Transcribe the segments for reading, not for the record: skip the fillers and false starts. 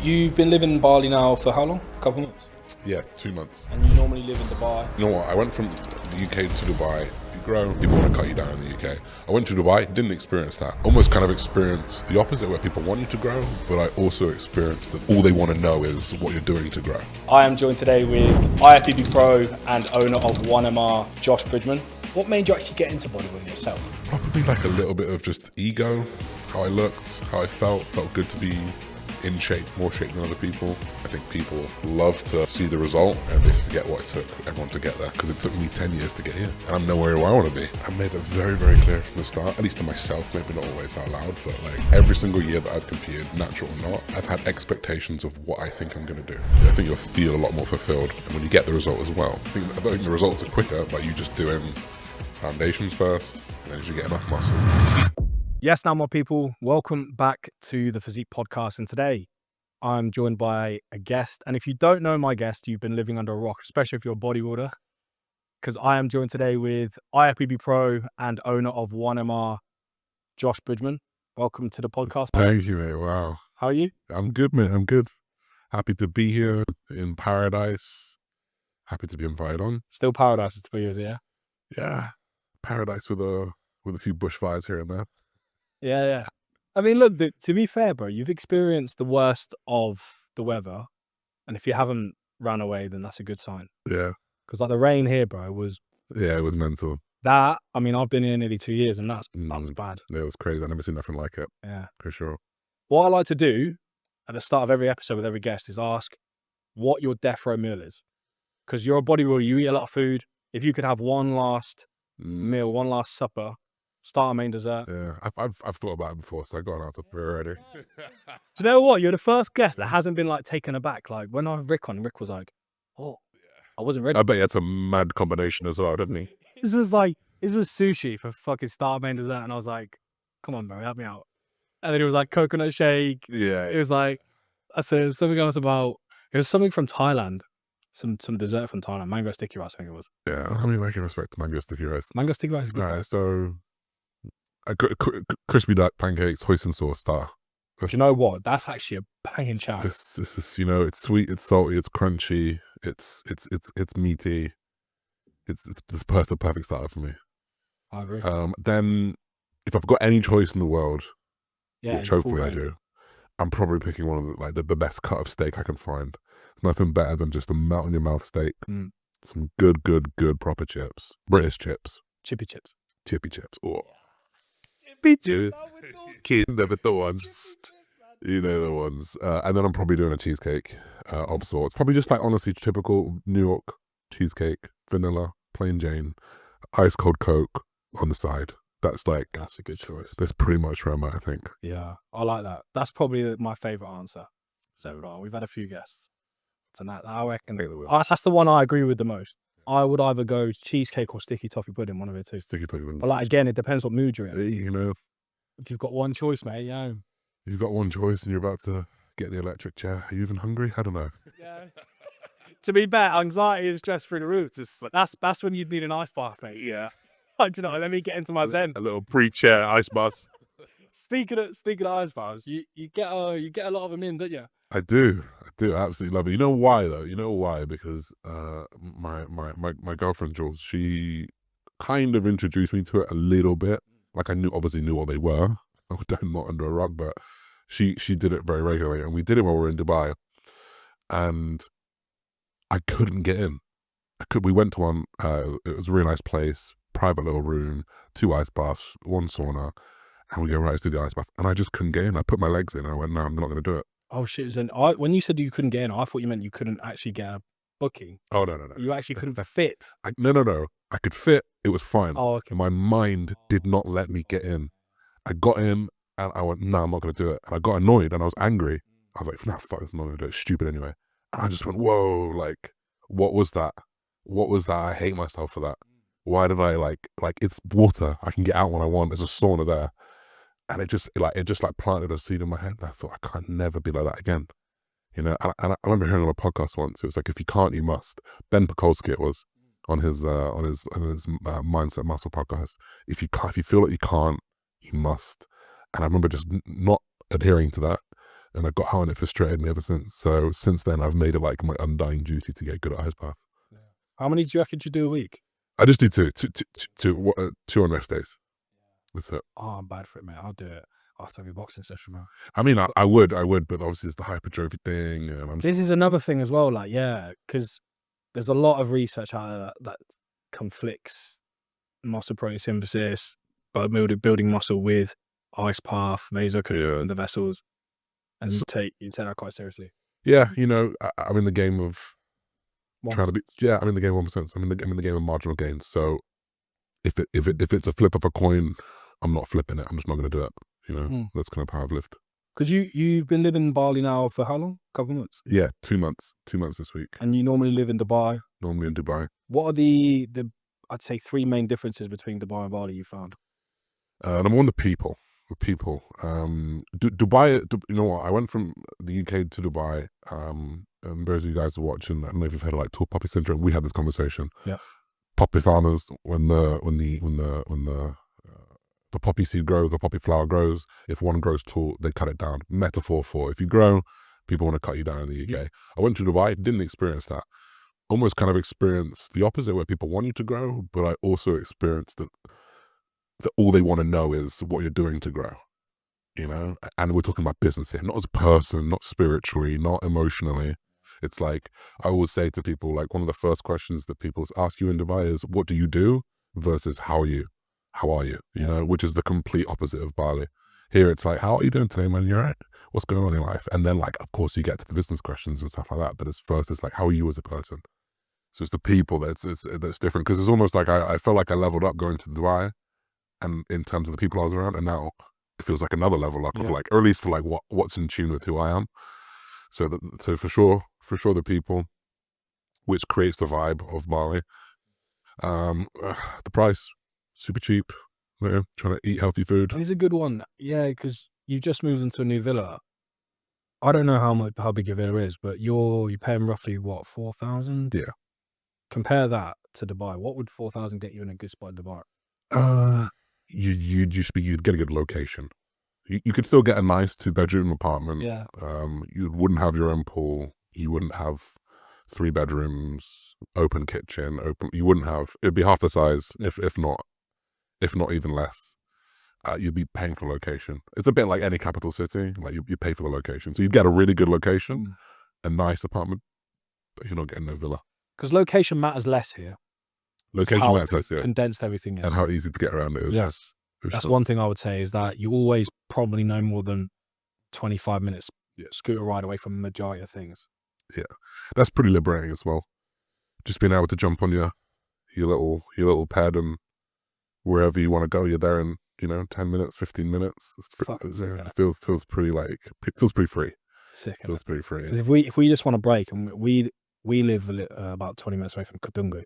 You've been living in Bali now for how long? A couple of months? Yeah, 2 months. And you normally live in Dubai? You know what? I went from the UK to Dubai. If you grow, people want to cut you down in the UK. I went to Dubai, didn't experience that. Almost kind of experienced the opposite, where people want you to grow, but I also experienced that all they want to know is what you're doing to grow. I am joined today with IFBB Pro and owner of 1MR, Josh Bridgman. What made you actually get into bodybuilding yourself? Probably like a little bit of just ego, how I looked, how I felt good to be in shape, more shape than other people. I think people love to see the result and they forget what it took everyone to get there, because it took me 10 years to get here and I'm nowhere where I want to be. I made that very, very clear from the start, at least to myself, maybe not always out loud, but like every single year that I've competed, natural or not, I've had expectations of what I think I'm going to do. I think you'll feel a lot more fulfilled, and when you get the result as well, I don't think the results are quicker by you just doing foundations first, and then as you get enough muscle. Yes, now my people, welcome back to the Physique podcast. And today I'm joined by a guest. And if you don't know my guest, you've been living under a rock, especially if you're a bodybuilder, because I am joined today with IFBB Pro and owner of 1MR, Josh Bridgman. Welcome to the podcast, man. Thank you, mate. Wow. How are you? I'm good, man. I'm good. Happy to be here in paradise. Happy to be invited on. Still paradise, it's 2 years, yeah? Yeah. Paradise with a few bushfires here and there. Yeah. I mean, look, to be fair, bro, you've experienced the worst of the weather. And if you haven't ran away, then that's a good sign. Yeah. Because like the rain here, bro, was... Yeah, it was mental. That, I mean, I've been here nearly 2 years and that was bad. Yeah, it was crazy. I've never seen nothing like it. Yeah. For sure. What I like to do at the start of every episode with every guest is ask what your death row meal is. Because you're a bodybuilder, you eat a lot of food. If you could have one last meal, one last supper, starter, main, dessert. Yeah, I've thought about it before, so I got an answer for it already. Do you know what? You're the first guest that hasn't been like taken aback. Like when I had Rick on, Rick was like, "Oh, I wasn't ready." I bet he had some mad combination as well, didn't he? This was sushi for fucking starter, main, dessert, and I was like, "Come on, bro, help me out." And then it was like coconut shake. Yeah. It was like, I said something else about, it was something from Thailand, some dessert from Thailand, mango sticky rice, I think it was. Yeah, I mean, I can respect mango sticky rice. Mango sticky rice is good. Alright, so crispy duck pancakes, hoisin sauce star. Do you know what? That's actually a banging chat. This is, you know, it's sweet, it's salty, it's crunchy, it's meaty. It's the perfect starter for me. I agree. Then if I've got any choice in the world, Yeah, which hopefully I do, I'm probably picking one of the best cut of steak I can find. It's nothing better than just a melt in your mouth steak. Some good proper chips. British chips. Chippy chips. Chippy chips. Oh. Me too. Kinder, but the ones. You know the ones. And then I'm probably doing a cheesecake of sorts. Probably just like honestly typical New York cheesecake, vanilla, plain Jane, ice cold Coke on the side. That's a good choice. That's pretty much where I'm at, I think. Yeah, I like that. That's probably my favorite answer. So we've had a few guests. And that, I reckon, that's the one I agree with the most. I would either go cheesecake or sticky toffee pudding, one of it two. Sticky pudding. But like again, it depends what mood you're in. You know, if you've got one choice, mate, you've got one choice and you're about to get the electric chair. Are you even hungry? I don't know. Yeah. To be fair, anxiety and stress through the roof. That's when you'd need an ice bath, mate. Yeah. I don't know. Let me get into my zen. A little pre-chair ice bath. Speaking of ice baths, you get a lot of them in, don't you? I do. I absolutely love it. You know why though? You know why? Because my girlfriend Jules, she kind of introduced me to it a little bit. Like I obviously knew what they were. I was not under a rug, but she did it very regularly, and we did it while we were in Dubai, and I couldn't get in. We went to one. It was a really nice place, private little room, 2 ice baths, 1 sauna, and we go right to the ice bath, and I just couldn't get in. I put my legs in, and I went, no, I'm not going to do it. Oh shit! When you said you couldn't get in, I thought you meant you couldn't actually get a booking. Oh no. You actually couldn't fit. No. I could fit. It was fine. Oh, okay. My mind did not let me get in. I got in, and I went, no, I'm not going to do it. And I got annoyed, and I was angry. I was like, nah, fuck this, I'm not going to do it. It's stupid anyway. And I just went, whoa, like, what was that? What was that? I hate myself for that. Why did I like it's water. I can get out when I want. There's a sauna there. And it just planted a seed in my head. And I thought, I can't never be like that again. You know, and I remember hearing on a podcast once, it was like, if you can't, you must. Ben Pakulski, it was, on his Mindset Muscle podcast. If you feel like you can't, you must. And I remember just not adhering to that. and I got out and it frustrated me ever since. So since then, I've made it like my undying duty to get good at ice bath. How many do you reckon you do a week? I just do two on rest days. That's it. Oh, I'm bad for it, mate. I'll do it after every boxing session, man. I mean, I would, but obviously it's the hypertrophy thing. And This is another thing as well, like, yeah, because there's a lot of research out there that conflicts muscle protein synthesis, but building muscle with ice bath, the vessels, and you take that quite seriously. Yeah, I'm in the game of trying to 1%. be. Yeah, I'm in the game of 1%. I'm in the game of marginal gains. So if it's a flip of a coin, I'm not flipping it. I'm just not going to do it. That's kind of how I've lived. Because you've been living in Bali now for how long? A couple of months? Yeah, 2 months. 2 months this week. And you normally live in Dubai? Normally in Dubai. What are the I'd say 3 main differences between Dubai and Bali you found? Number one, the people. Dubai, you know what? I went from the UK to Dubai. And those of you guys are watching, I don't know if you've heard of like tall poppy syndrome. We had this conversation. Yeah. Poppy farmers, when the poppy seed grows, the poppy flower grows, if one grows tall, they cut it down. Metaphor for if you grow, people want to cut you down in the UK. Yeah. I went to Dubai, didn't experience that. Almost kind of experienced the opposite, where people want you to grow, but I also experienced that all they want to know is what you're doing to grow. And we're talking about business here, not as a person, not spiritually, not emotionally. It's like, I always say to people, like, one of the first questions that people ask you in Dubai is, what do you do? Versus, how are you? How are you? Which is the complete opposite of Bali. Here, it's like, how are you doing today, man? You're right. What's going on in life? And then, like, of course, you get to the business questions and stuff like that. But it's like, how are you as a person? So it's the people that's different. Because it's almost like I felt like I leveled up going to Dubai, and in terms of the people I was around, and now it feels like another level up of like, or at least for like what's in tune with who I am. So for sure the people, which creates the vibe of Bali. The price, super cheap. Trying to eat healthy food. It's a good one, yeah, because you just moved into a new villa. I don't know how big your villa is, but you're paying roughly what, 4,000? Yeah. Compare that to Dubai. What would 4,000 get you in a good spot in Dubai? You'd get a good location. You could still get a nice 2-bedroom apartment. Yeah. You wouldn't have your own pool. You wouldn't have 3 bedrooms, open kitchen, you wouldn't have, it'd be half the size, if not even less. You'd be paying for location. It's a bit like any capital city, like you pay for the location. So you'd get a really good location, a nice apartment, but you're not getting no villa. Because location matters less here. Location matters less here. Condensed everything is. And how easy to get around it is. Yes. That's sure. one thing I would say, is that you always probably no more than 25 minutes scooter ride away from the majority of things. Yeah. That's pretty liberating as well. Just being able to jump on your little pad, and wherever you want to go, you're there in 10 minutes, 15 minutes. It feels pretty free. Sick. Feels pretty free. If we just want a break, and we live about 20 minutes away from Kadungu,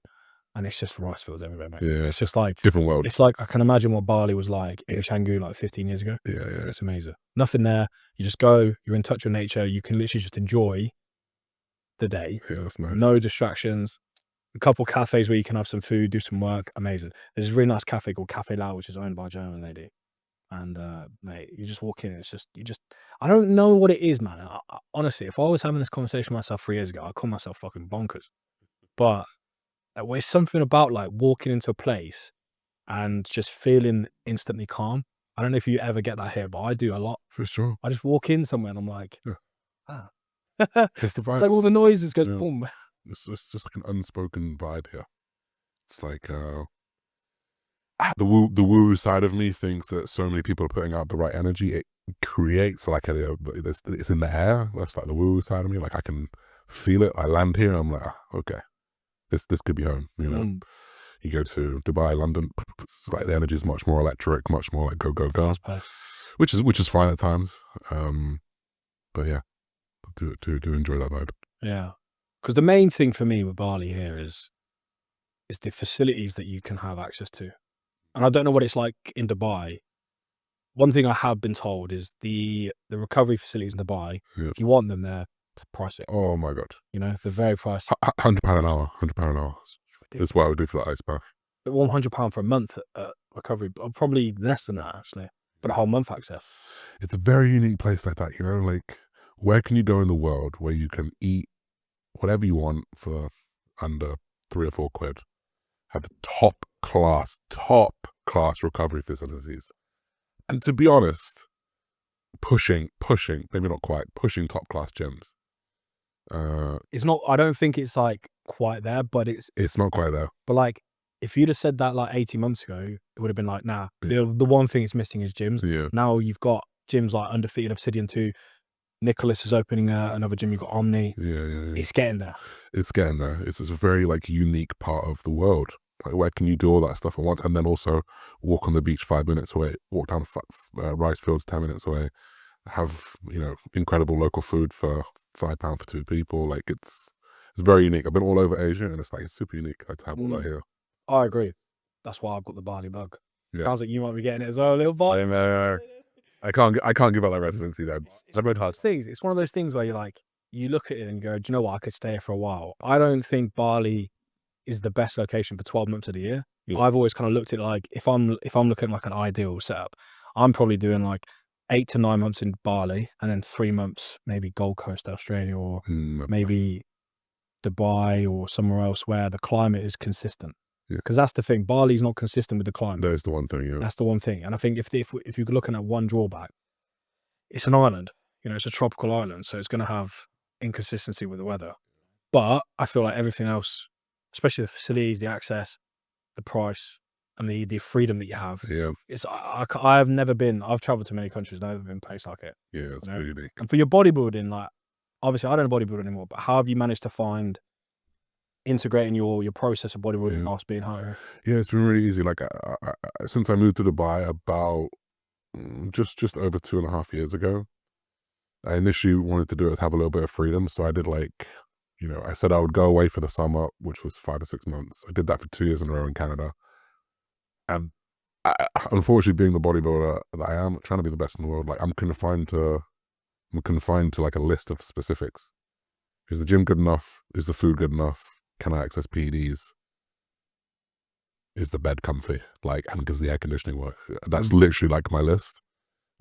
and it's just rice fields everywhere, mate. Yeah. It's just like different world. It's like, I can imagine what Bali was like in Canggu like 15 years ago. Yeah. It's amazing. Nothing there. You just go, you're in touch with nature. You can literally just enjoy the day. Yeah, that's nice. No distractions. A couple cafes where you can have some food, do some work. Amazing. There's a really nice cafe called Cafe Lao, which is owned by a German lady. And mate, you just walk in, I don't know what it is, man. Honestly, if I was having this conversation with myself 3 years ago, I'd call myself fucking bonkers. But there's something about like walking into a place and just feeling instantly calm. I don't know if you ever get that here, but I do a lot. For sure. I just walk in somewhere and I'm like, It's the vibe. It's like all the noises goes boom. It's just like an unspoken vibe here. It's like the woo side of me thinks that so many people are putting out the right energy. It creates like it's in the air. That's like the woo side of me. Like I can feel it. I land here. I'm like, okay, this could be home. You go to Dubai, London. It's like the energy is much more electric, much more like go, which is fine at times. But yeah, do enjoy that vibe. Yeah, because the main thing for me with Bali here is the facilities that you can have access to. And I don't know what it's like in Dubai. One thing I have been told is the recovery facilities in Dubai, if you want them, they're pricey. Oh my God. They're very pricey. £100 an hour. £100 an hour. That's what I would do for that ice bath. But £100 for a month at recovery, probably less than that actually, but a whole month access. It's a very unique place like that, like where can you go in the world where you can eat whatever you want for under £3 or £4, have top class recovery facilities, and to be honest, pushing, maybe not quite, pushing top class gyms. It's not, I don't think it's like quite there, but It's not quite there. but like, if you'd have said that like 18 months ago, it would have been like, nah, the one thing it's missing is gyms. Yeah. Now you've got gyms like Undefeated, Obsidian 2, Nicholas is opening another gym, you've got Omni. Yeah. It's getting there. It's getting there. It's a very like unique part of the world. Like, where can you do all that stuff at once, and then also walk on the beach 5 minutes away, walk down rice fields 10 minutes away, have, you know, incredible local food for £5 for 2 people. Like, it's very unique. I've been all over Asia, and it's like, it's super unique, like, to have all that here. I agree. That's why I've got the Bali bug. Yeah. Sounds like you might be getting it as well, a little bit. I can't give up that residency though. It's one of those things where you're like, you look at it and go, do you know what? I could stay here for a while. I don't think Bali is the best location for 12 months of the year. Yeah. I've always kind of looked at it like, if I'm looking at like an ideal setup, I'm probably doing like 8 to 9 months in Bali and then 3 months maybe Gold Coast, Australia, or maybe Dubai or somewhere else where the climate is consistent. Yeah. Because that's the thing. Bali's not consistent with the climate. That is the one thing, yeah. That's the one thing. And I think if you're looking at one drawback, it's an island. You know, it's a tropical island, so it's going to have inconsistency with the weather. But I feel like everything else, especially the facilities, the access, the price, and the freedom that you have, Yeah. it's I've never been. I've traveled to many countries, never been a place like it. Yeah, it's You know? pretty unique. And for your bodybuilding, like, obviously I don't bodybuild anymore, but how have you managed to find integrating your process of bodybuilding whilst being higher? Yeah, it's been really easy. Like, since I moved to Dubai about just over 2.5 years ago, I initially wanted to do it, have a little bit of freedom. So I did, like, you know, I said I would go away for the summer, which was 5 to 6 months. I did that for 2 years in a row in Canada. And unfortunately, being the bodybuilder that I am, trying to be the best in the world, like, I'm confined to like a list of specifics. Is the gym good enough? Is the food good enough? Can I access PEDs? Is the bed comfy? Like, and does the air conditioning work? That's literally like my list.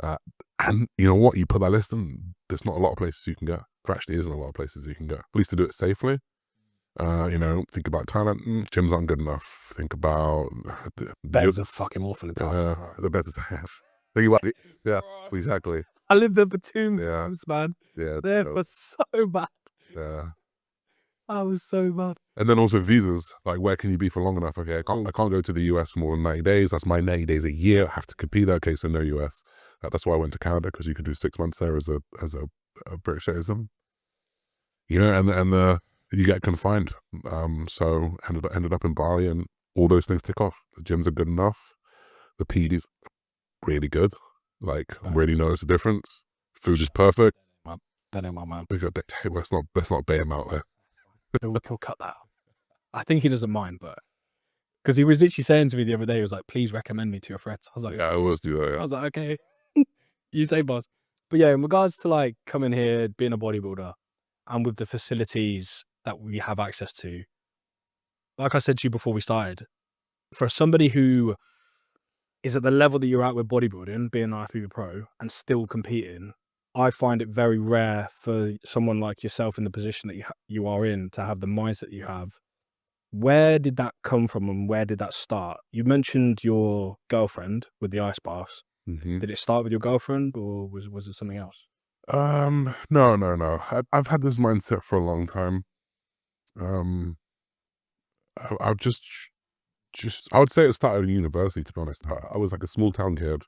And you know what? You put that list in, there's not a lot of places you can go. There actually isn't a lot of places you can go. At least to do it safely. You know, think about Thailand. Gyms aren't good enough. Think about Beds are fucking awful in Thailand. the beds I have. Think about it. Yeah, exactly. I lived there for 2 months, man. Yeah, They were so bad. yeah. I was so bad. And then also visas, like, where can you be for long enough? Okay, I can't go to the US for more than 90 days. That's my 90 days a year. I have to compete there. Okay, so no US. That's why I went to Canada, because you could do 6 months there as a British citizen. You know, and you get confined. So ended up in Bali, and all those things tick off. The gyms are good enough. The PEDs really good. Like, really notice the difference. Food is perfect. That ain't my man. Let's not bait him out there. He'll cut that out. I think he doesn't mind, but because he was literally saying to me the other day, he was like, "Please recommend me to your friends." I was like, Yeah, I always do that. I was like, okay, you say, boss. But yeah, in regards to like coming here, being a bodybuilder, and with the facilities that we have access to, like I said to you before we started, for somebody who is at the level that you're at with bodybuilding, being an IFBB pro and still competing, I find it very rare for someone like yourself in the position that you are in to have the mindset you have. Where did that come from, and where did that start? You mentioned your girlfriend with the ice baths. Did it start with your girlfriend, or was it something else? No. I've had this mindset for a long time. I've just I would say it started in university, to be honest. I was like a small town kid.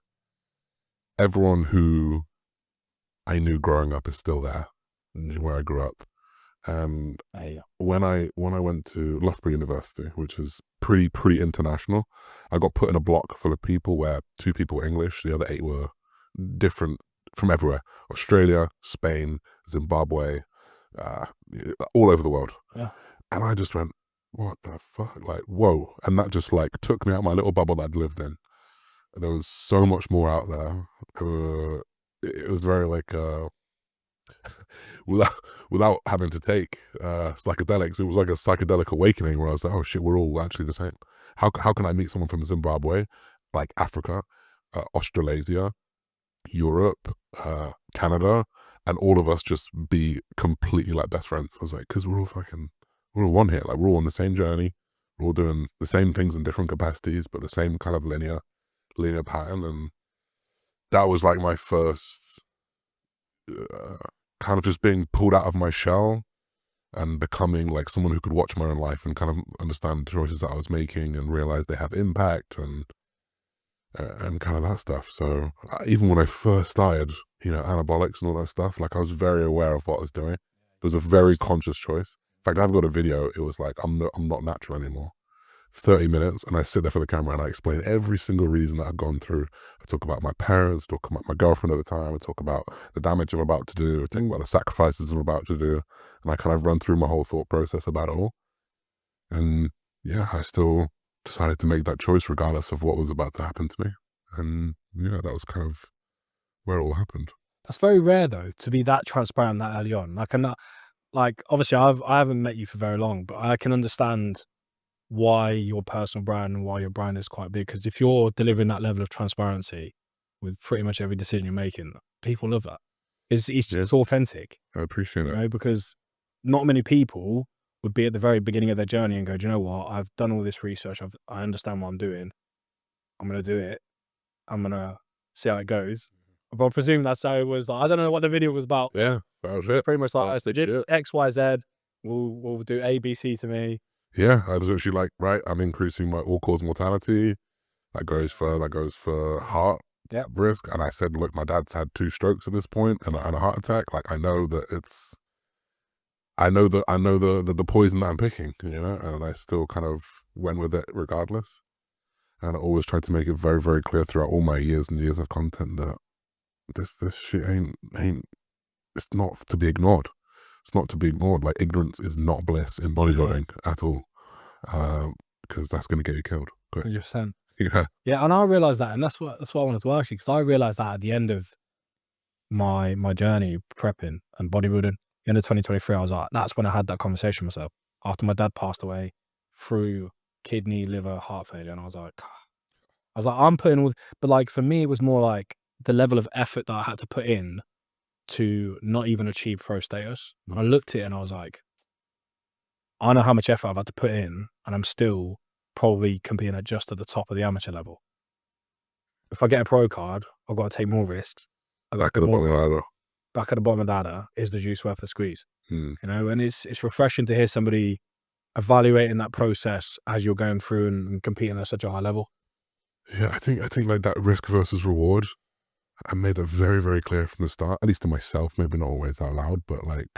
Everyone who I knew growing up is still there, where I grew up. And when I went to Loughborough University, which is pretty international, I got put in a block full of people where 2 people were English, the other 8 were different from everywhere: Australia, Spain, Zimbabwe, all over the world. Yeah. And I just went, what the fuck? Like, whoa. And that just like took me out of my little bubble that I'd lived in. There was so much more out there. It was very like, without having to take psychedelics, it was like a psychedelic awakening where I was like, oh shit, we're all actually the same. How can I meet someone from Zimbabwe, like Africa, Australasia, Europe, Canada, and all of us just be completely like best friends. I was like, because we're all one here. Like we're all on the same journey. We're all doing the same things in different capacities, but the same kind of linear pattern. And that was like my first kind of just being pulled out of my shell and becoming like someone who could watch my own life and kind of understand the choices that I was making and realize they have impact and kind of that stuff. So even when I first started, anabolics and all that stuff, like I was very aware of what I was doing. It was a very conscious choice. In fact, I've got a video. It was like, I'm not natural anymore. 30 minutes, and I sit there for the camera and I explain every single reason that I've gone through. I talk about my parents, talk about my girlfriend at the time, I talk about the damage I'm about to do, I talk about the sacrifices I'm about to do, and I kind of run through my whole thought process about it all. And yeah, I still decided to make that choice regardless of what was about to happen to me. And yeah, that was kind of where it all happened. That's very rare though, to be that transparent that early on. Like, I'm not, like, obviously I haven't met you for very long, but I can understand why your personal brand and why your brand is quite big. Because if you're delivering that level of transparency with pretty much every decision you're making, people love that. It's just authentic. I appreciate it. Because not many people would be at the very beginning of their journey and go, do you know what? I've done all this research. I understand what I'm doing. I'm going to do it. I'm going to see how it goes. But I presume that's how it was. Like, I don't know what the video was about. Yeah, that was it. Pretty much like, That's legit legit. X, Y, Z. We'll do A, B, C to me. Yeah, I was actually like, right, I'm increasing my all-cause mortality. That goes for heart risk. And I said, look, my dad's had 2 strokes at this point and a heart attack. Like I know that I know the poison that I'm picking, and I still kind of went with it regardless. And I always tried to make it very, very clear throughout all my years and years of content that this shit ain't, it's not to be ignored. It's not to be ignored. Like ignorance is not bliss in bodybuilding at all. Because that's going to get you killed. 100%. Yeah. Yeah, and I realized that, and that's what I wanted to ask you, because I realized that at the end of my journey prepping and bodybuilding, the end of 2023, I was like, that's when I had that conversation with myself after my dad passed away through kidney, liver, heart failure, and I was like, I'm putting all, but like for me, it was more like the level of effort that I had to put in to not even achieve pro status. And I looked at it and I was like, I know how much effort I've had to put in, and I'm still probably competing at just at the top of the amateur level. If I get a pro card, I've got to take more risks. Back at the bottom of the ladder. Back at the bottom of the ladder, is the juice worth the squeeze? Hmm. And it's refreshing to hear somebody evaluating that process as you're going through and competing at such a high level. Yeah, I think like that risk versus reward, I made that very, very clear from the start, at least to myself, maybe not always out loud, but like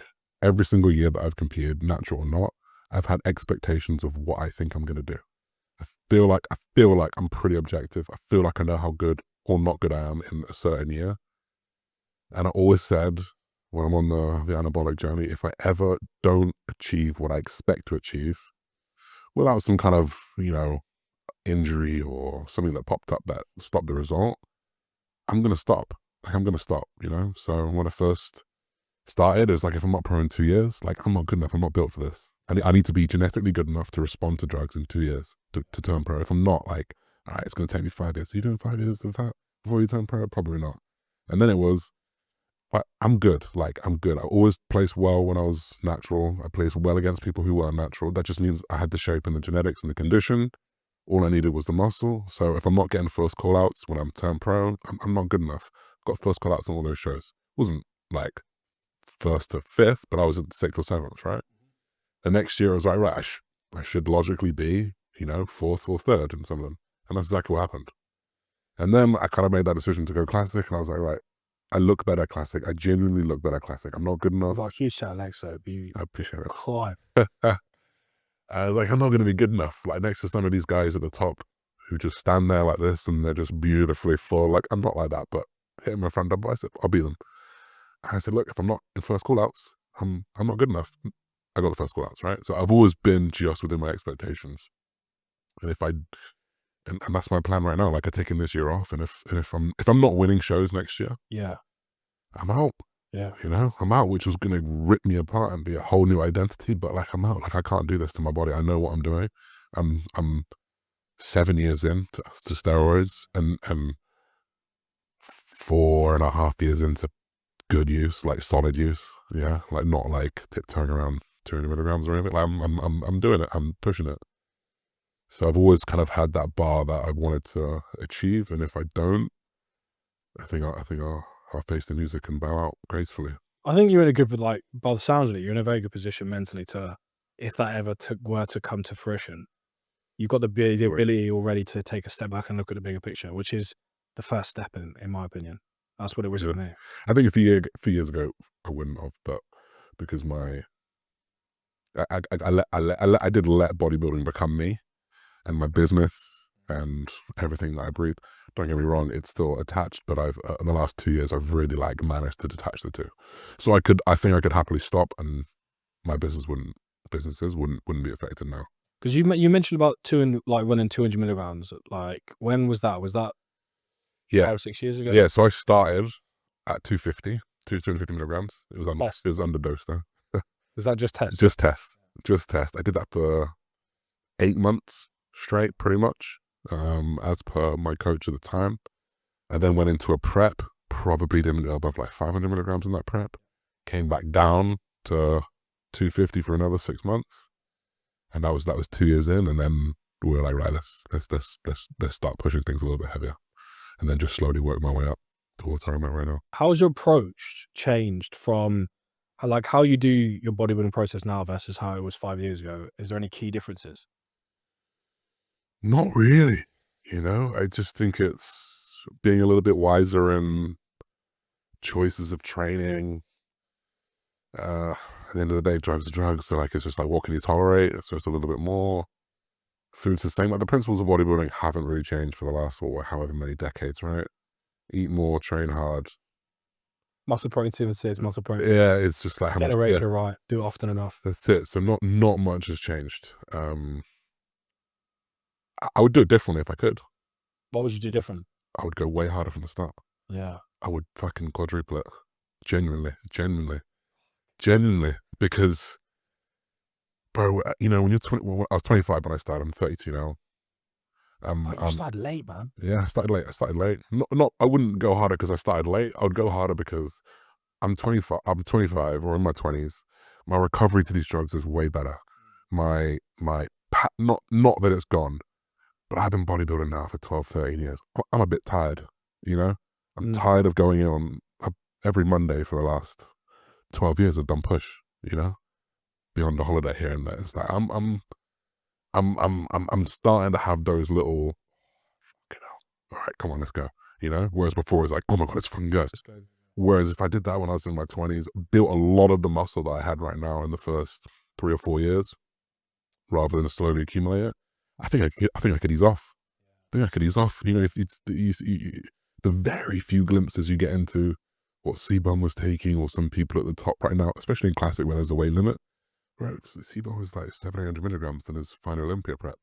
every single year that I've competed, natural or not, I've had expectations of what I think I'm going to do. I feel like I'm pretty objective. I feel like I know how good or not good I am in a certain year. And I always said when I'm on the anabolic journey, if I ever don't achieve what I expect to achieve without some kind of, injury or something that popped up that stopped the result, I'm going to stop. Like I'm going to stop, So when I first started, it's like, if I'm not pro in 2 years, like I'm not good enough. I'm not built for this. I need to be genetically good enough to respond to drugs in 2 years to turn pro. If I'm not, like, all right, it's going to take me 5 years. Are you doing 5 years of that before you turn pro? Probably not. And then it was, like, I'm good. Like, I'm good. I always placed well when I was natural. I placed well against people who weren't natural. That just means I had the shape and the genetics and the condition. All I needed was the muscle. So if I'm not getting first call-outs when I'm turned pro, I'm not good enough. Got first call-outs on all those shows. Wasn't like 1st to 5th, but I was at 6th or 7th, right? The next year I was like, right, I should logically be, 4th or 3rd in some of them. And that's exactly what happened. And then I kind of made that decision to go classic, and I was like, right, I look better classic. I genuinely look better classic. I'm not good enough. Like, huge shout out, so I appreciate it. quite. Like, I'm not going to be good enough. Like, next to some of these guys at the top who just stand there like this and they're just beautifully full. Like, I'm not like that, but hitting my front double bicep, I'll beat them. I said, look, if I'm not in first call-outs, I'm not good enough. I got the first call-outs, right? So I've always been just within my expectations. And and that's my plan right now. Like, I'm taking this year off, and if I'm not winning shows next year, Yeah. I'm out. Yeah. I'm out, which was going to rip me apart and be a whole new identity. But like, I'm out. Like, I can't do this to my body. I know what I'm doing. I'm 7 years in to steroids and 4.5 years into good use, like solid use. Yeah, like not like tiptoeing around 200 milligrams or anything. Like I'm doing it. I'm pushing it. So I've always kind of had that bar that I wanted to achieve, and if I don't, I think I'll face the music and bow out gracefully. I think you're in a good, like, by the sounds of it, you're in a very good position mentally to, if that ever were to come to fruition, you've got the ability already to take a step back and look at the bigger picture, which is the first step in my opinion. That's what it was Yeah. for me. I think a few years ago I wouldn't have, but because I did let bodybuilding become me and my business and everything that I breathe. Don't get me wrong, it's still attached, but I've in the last 2 years I've really like managed to detach the two. So I think I could happily stop, and my businesses wouldn't be affected now. Because you mentioned about running 200 milligrams. Like, when was that? Was that 5 or 6 years ago? Yeah. So I started at 250 milligrams. It was underdosed though. Was that just test? Just test. I did that for 8 months straight, pretty much, as per my coach at the time. I then went into a prep, probably didn't go above like 500 milligrams in that prep. Came back down to 250 for another 6 months. And that was 2 years in, and then we were like, right, let's start pushing things a little bit heavier. And then just slowly work my way up towards where I'm at right now. How's your approach changed from like how you do your bodybuilding process now versus how it was 5 years ago? Is there any key differences? Not really, I just think it's being a little bit wiser in choices of training. At the end of the day, drugs are drugs. So like, it's just like, what can you tolerate? So it's a little bit more. Food's the same. Like the principles of bodybuilding haven't really changed for the last, however many decades, right? Eat more, train hard. Muscle productivity is muscle protein. Yeah, it's just like how Get much. a ratio right. Do it often enough. That's it. So not much has changed. I would do it differently if I could. What would you do different? I would go way harder from the start. Yeah. I would fucking quadruple it. Genuinely. Because, bro, when you're 20, well, I was 25 when I started. I'm 32 now. You started late, man. Yeah, I started late. I wouldn't go harder because I started late. I would go harder because I'm 25 or in my 20s. My recovery to these drugs is way better. Not that it's gone, but I've been bodybuilding now for 12, 13 years. I'm a bit tired, I'm tired of going in on every Monday for the last 12 years. I've done push, beyond the holiday here and there. It's like I'm starting to have those little, all right, come on, let's go. Whereas before it's like, oh my God, it's fucking good. Whereas if I did that when I was in my 20s, built a lot of the muscle that I had right now in the first 3 or 4 years, rather than slowly accumulate it, I think I could ease off. If it's the very few glimpses you get into what C-Bum was taking, or some people at the top right now, especially in classic where there's a weight limit, right? C-Bum was like 700-800 milligrams in his final Olympia prep.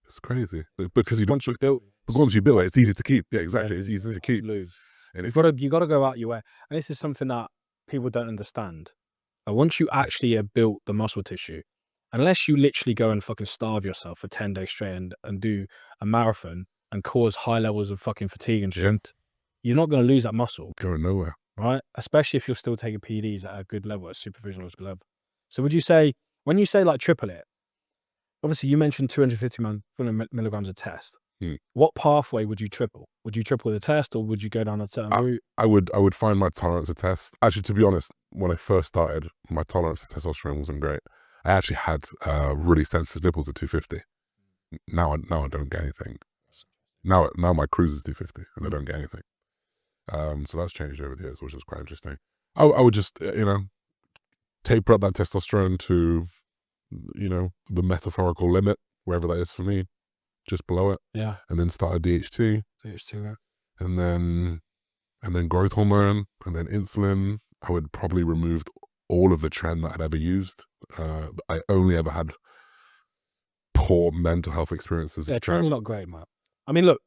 It's crazy because once you build it, it's easy to keep. Yeah, exactly. It's easy to keep. Lose. And You got to go out your way. And this is something that people don't understand. And once you actually have built the muscle tissue, unless you literally go and fucking starve yourself for 10 days straight and do a marathon and cause high levels of fucking fatigue and shit, you're not going to lose that muscle. Going nowhere. Right? Especially if you're still taking PEDs at a good level, a supervision level. So would you say, when you say like triple it, obviously you mentioned 250 milligrams a test. What pathway would you triple? Would you triple the test, or would you go down a certain route? I would find my tolerance to test. Actually, to be honest, when I first started, my tolerance to testosterone wasn't great. I actually had really sensitive nipples at 250. Now I don't get anything. Now my cruise is 250 and I don't get anything. So that's changed over the years, which is quite interesting. I would just taper up that testosterone to the metaphorical limit, wherever that is for me, just below it. Yeah. And then start a DHT. DHT, and then growth hormone, and then insulin. I would probably remove all of the trend that I'd ever used. I only ever had poor mental health experiences. Yeah, trend's not great, man. I mean, look,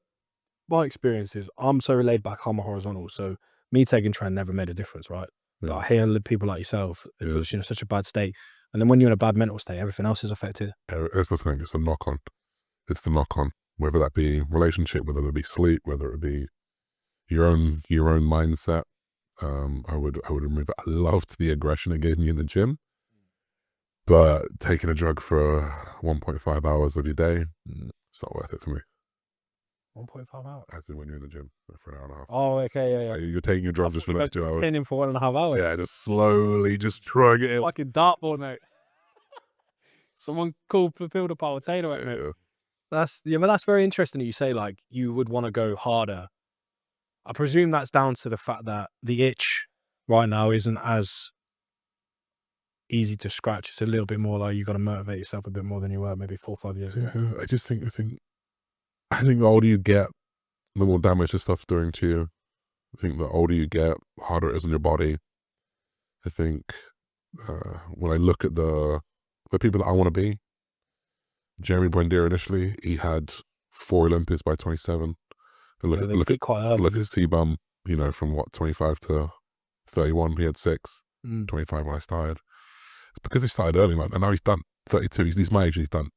my experience is I'm so laid back, I'm a horizontal, so me taking trend never made a difference, right? Yeah. But I hear people like yourself, it puts you in such a bad state. And then when you're in a bad mental state, everything else is affected. It's the thing, it's a knock-on. It's the knock-on, whether that be relationship, whether it be sleep, whether it be your own mindset. I would remove it. I loved the aggression it gave me in the gym, but taking a drug for 1.5 hours of your day, it's not worth it for me. 1.5 hours. As in when you're in the gym for an hour and a half. Oh, okay, yeah. You're taking your drug just for the next 2 hours. Pinning for 1.5 hours. Yeah, just slowly, just trying it in. Fucking dartboard, mate. Someone called Phil the potato at me. Yeah. But that's very interesting that you say like you would want to go harder. I presume that's down to the fact that the itch right now isn't as easy to scratch. It's a little bit more like you got to motivate yourself a bit more than you were maybe 4 or 5 years ago. Yeah, I think the older you get, the more damage this stuff's doing to you. I think the older you get, the harder it is on your body. I think when I look at the people that I want to be, Jeremy Buendia initially, he had 4 Olympics by 27. And look at C-Bum, you know, from what, 25 to 31, he had 6, 25 when I started. It's because he started early, man, and now he's done. 32, he's my age, he's done.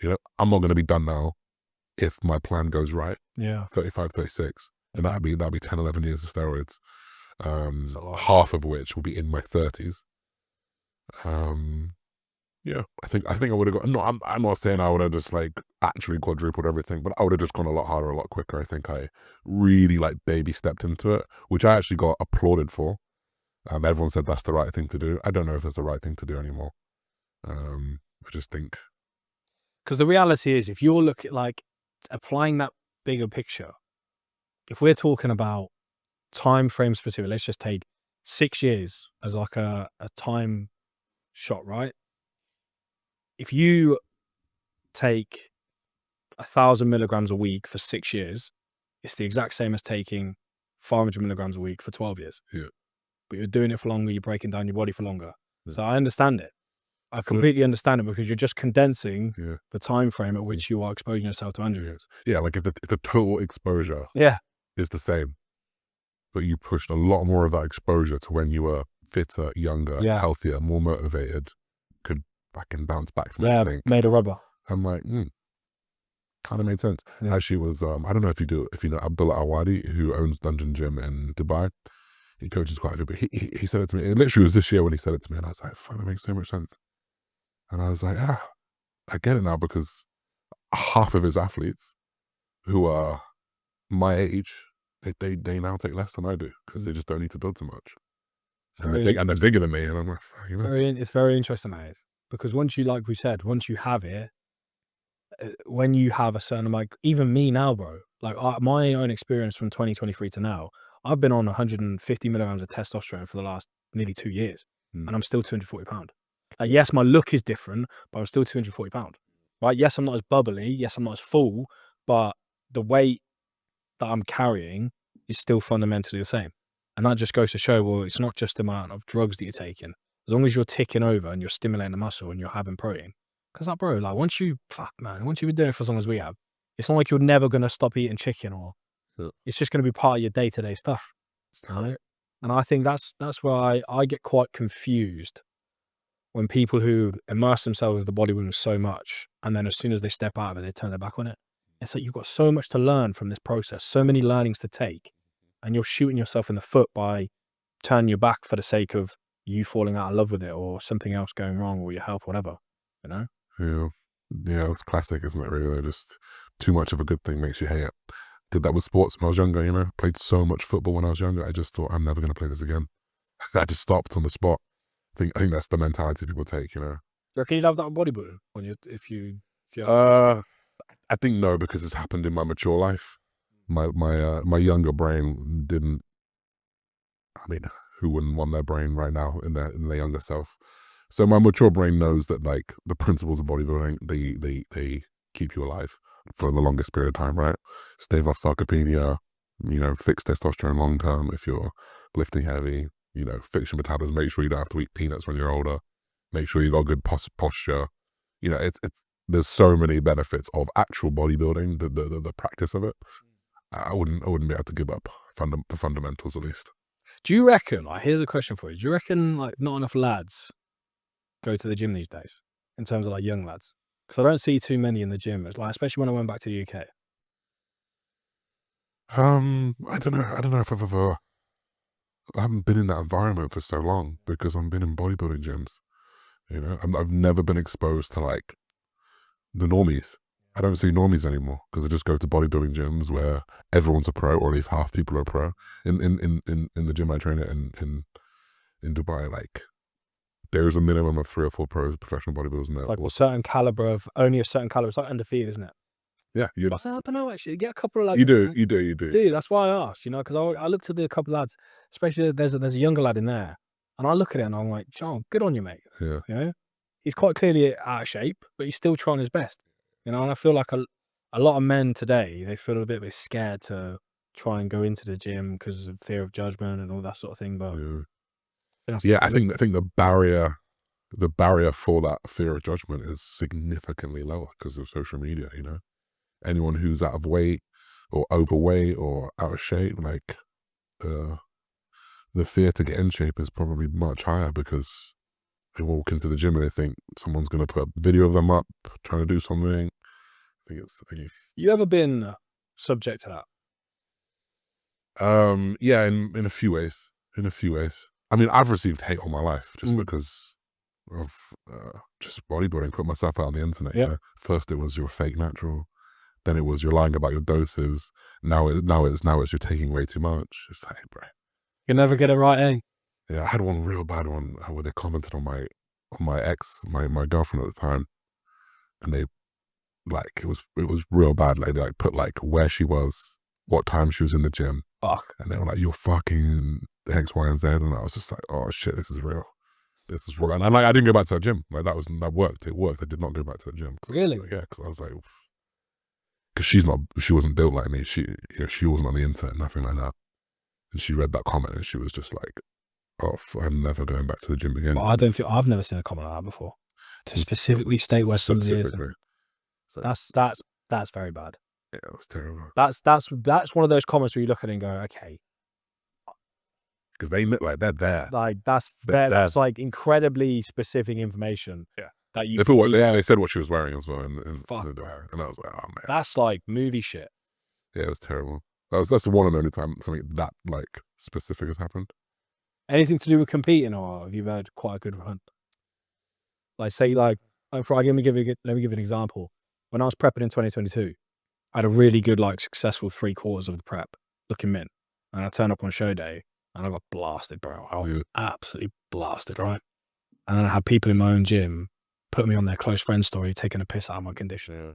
You know, I'm not going to be done now if my plan goes right. Yeah. 35, 36. And that'd be 10, 11 years of steroids. Half of which will be in my 30s. Yeah, I think I would have got. No, I'm not saying I would have just like actually quadrupled everything, but I would have just gone a lot harder, a lot quicker. I think I really like baby stepped into it, which I actually got applauded for. Everyone said that's the right thing to do. I don't know if it's the right thing to do anymore. I just think, because the reality is, if you're looking like applying that bigger picture, if we're talking about time frame specific, let's just take 6 years as like a time shot, right? If you take 1,000 milligrams a week for 6 years, it's the exact same as taking 500 milligrams a week for 12 years. Yeah. But you're doing it for longer, you're breaking down your body for longer. Yeah. So I understand it. I completely understand it because you're just condensing the time frame at which you are exposing yourself to injuries. Yeah, like if the total exposure is the same, but you pushed a lot more of that exposure to when you were fitter, younger, healthier, more motivated, could fucking bounce back from everything. Made of rubber. I'm like, kind of made sense. Actually, was I don't know if you know Abdullah Awadi, who owns Dungeon Gym in Dubai. He coaches quite a few, but he said it to me. It literally was this year when he said it to me, and I was like, fuck, that makes so much sense. And I was like, I get it now, because half of his athletes who are my age, they now take less than I do because they just don't need to build so much. And they're bigger than me, and I'm like, you know. It's very interesting, that is, because once you, like we said, once you have it, when you have a certain, like even me now, bro, like my own experience from 2023 to now, I've been on 150 milligrams of testosterone for the last nearly 2 years, and I'm still 240 pounds. Like, yes, my look is different, but I'm still 240 pounds. Right? Yes, I'm not as bubbly. Yes, I'm not as full, but the weight that I'm carrying is still fundamentally the same. And that just goes to show, well, it's not just the amount of drugs that you're taking. As long as you're ticking over and you're stimulating the muscle and you're having protein. Because like, bro, like once you've been doing it for as long as we have, it's not like you're never going to stop eating chicken, or it's just going to be part of your day-to-day stuff. Right? And I think that's why I get quite confused when people who immerse themselves with the bodybuilding so much, and then as soon as they step out of it, they turn their back on it. It's like you've got so much to learn from this process, so many learnings to take, and you're shooting yourself in the foot by turning your back for the sake of you falling out of love with it, or something else going wrong, or your health, whatever, you know? Yeah, it's classic, isn't it, really? Just too much of a good thing makes you hate it. Did that with sports when I was younger, you know? Played so much football when I was younger, I just thought, I'm never going to play this again. I just stopped on the spot. I think that's the mentality people take, you know? Do you reckon you'd have that on bodybuilding if you I think no, because it's happened in my mature life. My younger brain didn't. I mean, who wouldn't want their brain right now in their younger self? So my mature brain knows that, like, the principles of bodybuilding, they keep you alive for the longest period of time, right? Stave off sarcopenia, you know, fix testosterone long term if you're lifting heavy, you know, fix your metabolism, make sure you don't have to eat peanuts when you're older, make sure you got good posture. You know, there's so many benefits of actual bodybuilding, the practice of it. I wouldn't be able to give up the fundamentals, at least. Do you reckon, like, here's a question for you. Do you reckon, like, not enough lads go to the gym these days, in terms of, like, young lads? Because I don't see too many in the gym, it's like, especially when I went back to the UK. I don't know if I've ever I haven't been in that environment for so long because I've been in bodybuilding gyms. You know, I've never been exposed to like the normies. I don't see normies anymore because I just go to bodybuilding gyms where everyone's a pro, or at least half people are pro. In the gym I train at in Dubai, like there's a minimum of 3 or 4 pros, professional bodybuilders in there. It's like a certain caliber of only a certain caliber. It's like undefeated, isn't it? Yeah, I don't know actually. You get a couple of like you do. Dude, that's why I asked, you know, because I looked at the couple lads, especially there's a younger lad in there, and I look at it and I'm like, John, good on you, mate. Yeah. You know, he's quite clearly out of shape, but he's still trying his best. You know, and I feel like a lot of men today, they feel a bit scared to try and go into the gym because of fear of judgment and all that sort of thing. But Yeah, I think the barrier for that fear of judgment is significantly lower because of social media. You know, anyone who's out of weight or overweight or out of shape, like the fear to get in shape is probably much higher because they walk into the gym and they think someone's going to put a video of them up trying to do something. I think it's you ever been subject to that? Yeah, in a few ways. I mean, I've received hate all my life just because of just bodybuilding, put myself out on the internet. Yeah. You know? First it was you're fake natural, then it was you're lying about your doses. Now it's you're taking way too much. It's like, bro, You never get it right, eh? yeah. I had one real bad one where they commented on my ex, my girlfriend at the time, and they like it was real bad. Like they put like where she was, what time she was in the gym. Fuck. And they were like, you're fucking X, Y, and Z. And I was just like, oh shit, this is real. And like, I didn't go back to the gym. Like that worked. It worked. I did not go back to the gym. Really? Yeah, because I was like, because she wasn't built like me. She wasn't on the internet, nothing like that. And she read that comment and she was just like, oh, I'm never going back to the gym again. Well, I've never seen a comment like that before. To specifically state where somebody is. So That's very bad. yeah, it was terrible. That's one of those comments where you look at it and go, okay, Because they look like they're there. like that's like incredibly specific information. Yeah. That you. They put they said what she was wearing as well, and Fuck, and I was like, oh man, that's like movie shit. yeah, it was terrible. That's the one and only time something that like specific has happened. Anything to do with competing, or have you had quite a good run? Like say let me give you an example. When I was prepping in 2022, I had a really good like successful 3/4 of the prep looking mint, and I turned up on show day and I got blasted, bro. I was absolutely blasted, right? And then I had people in my own gym put me on their close friend story taking a piss out of my condition.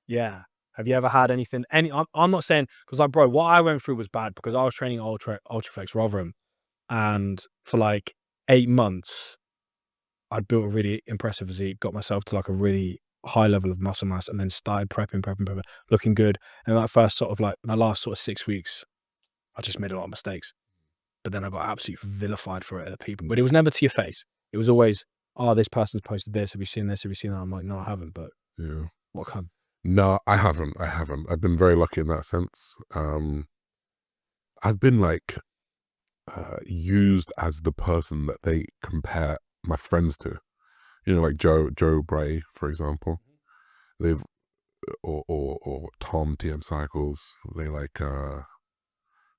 Yeah. Have you ever had anything? I'm not saying because like, bro, what I went through was bad because I was training Ultraflex Rotherham, and for like 8 months, I'd built a really impressive physique, got myself to like a really high level of muscle mass, and then started prepping, looking good. And that first sort of like that last sort of 6 weeks, I just made a lot of mistakes. But then I got absolutely vilified for it at people. But it was never to your face. It was always, oh, this person's posted this. Have you seen this? Have you seen that? I'm like, no, I haven't. But Yeah. what come? No, I haven't. I've been very lucky in that sense. I've been like used as the person that they compare my friends to. You know, like Joe Bray, for example. They've or Tom TM Cycles. They like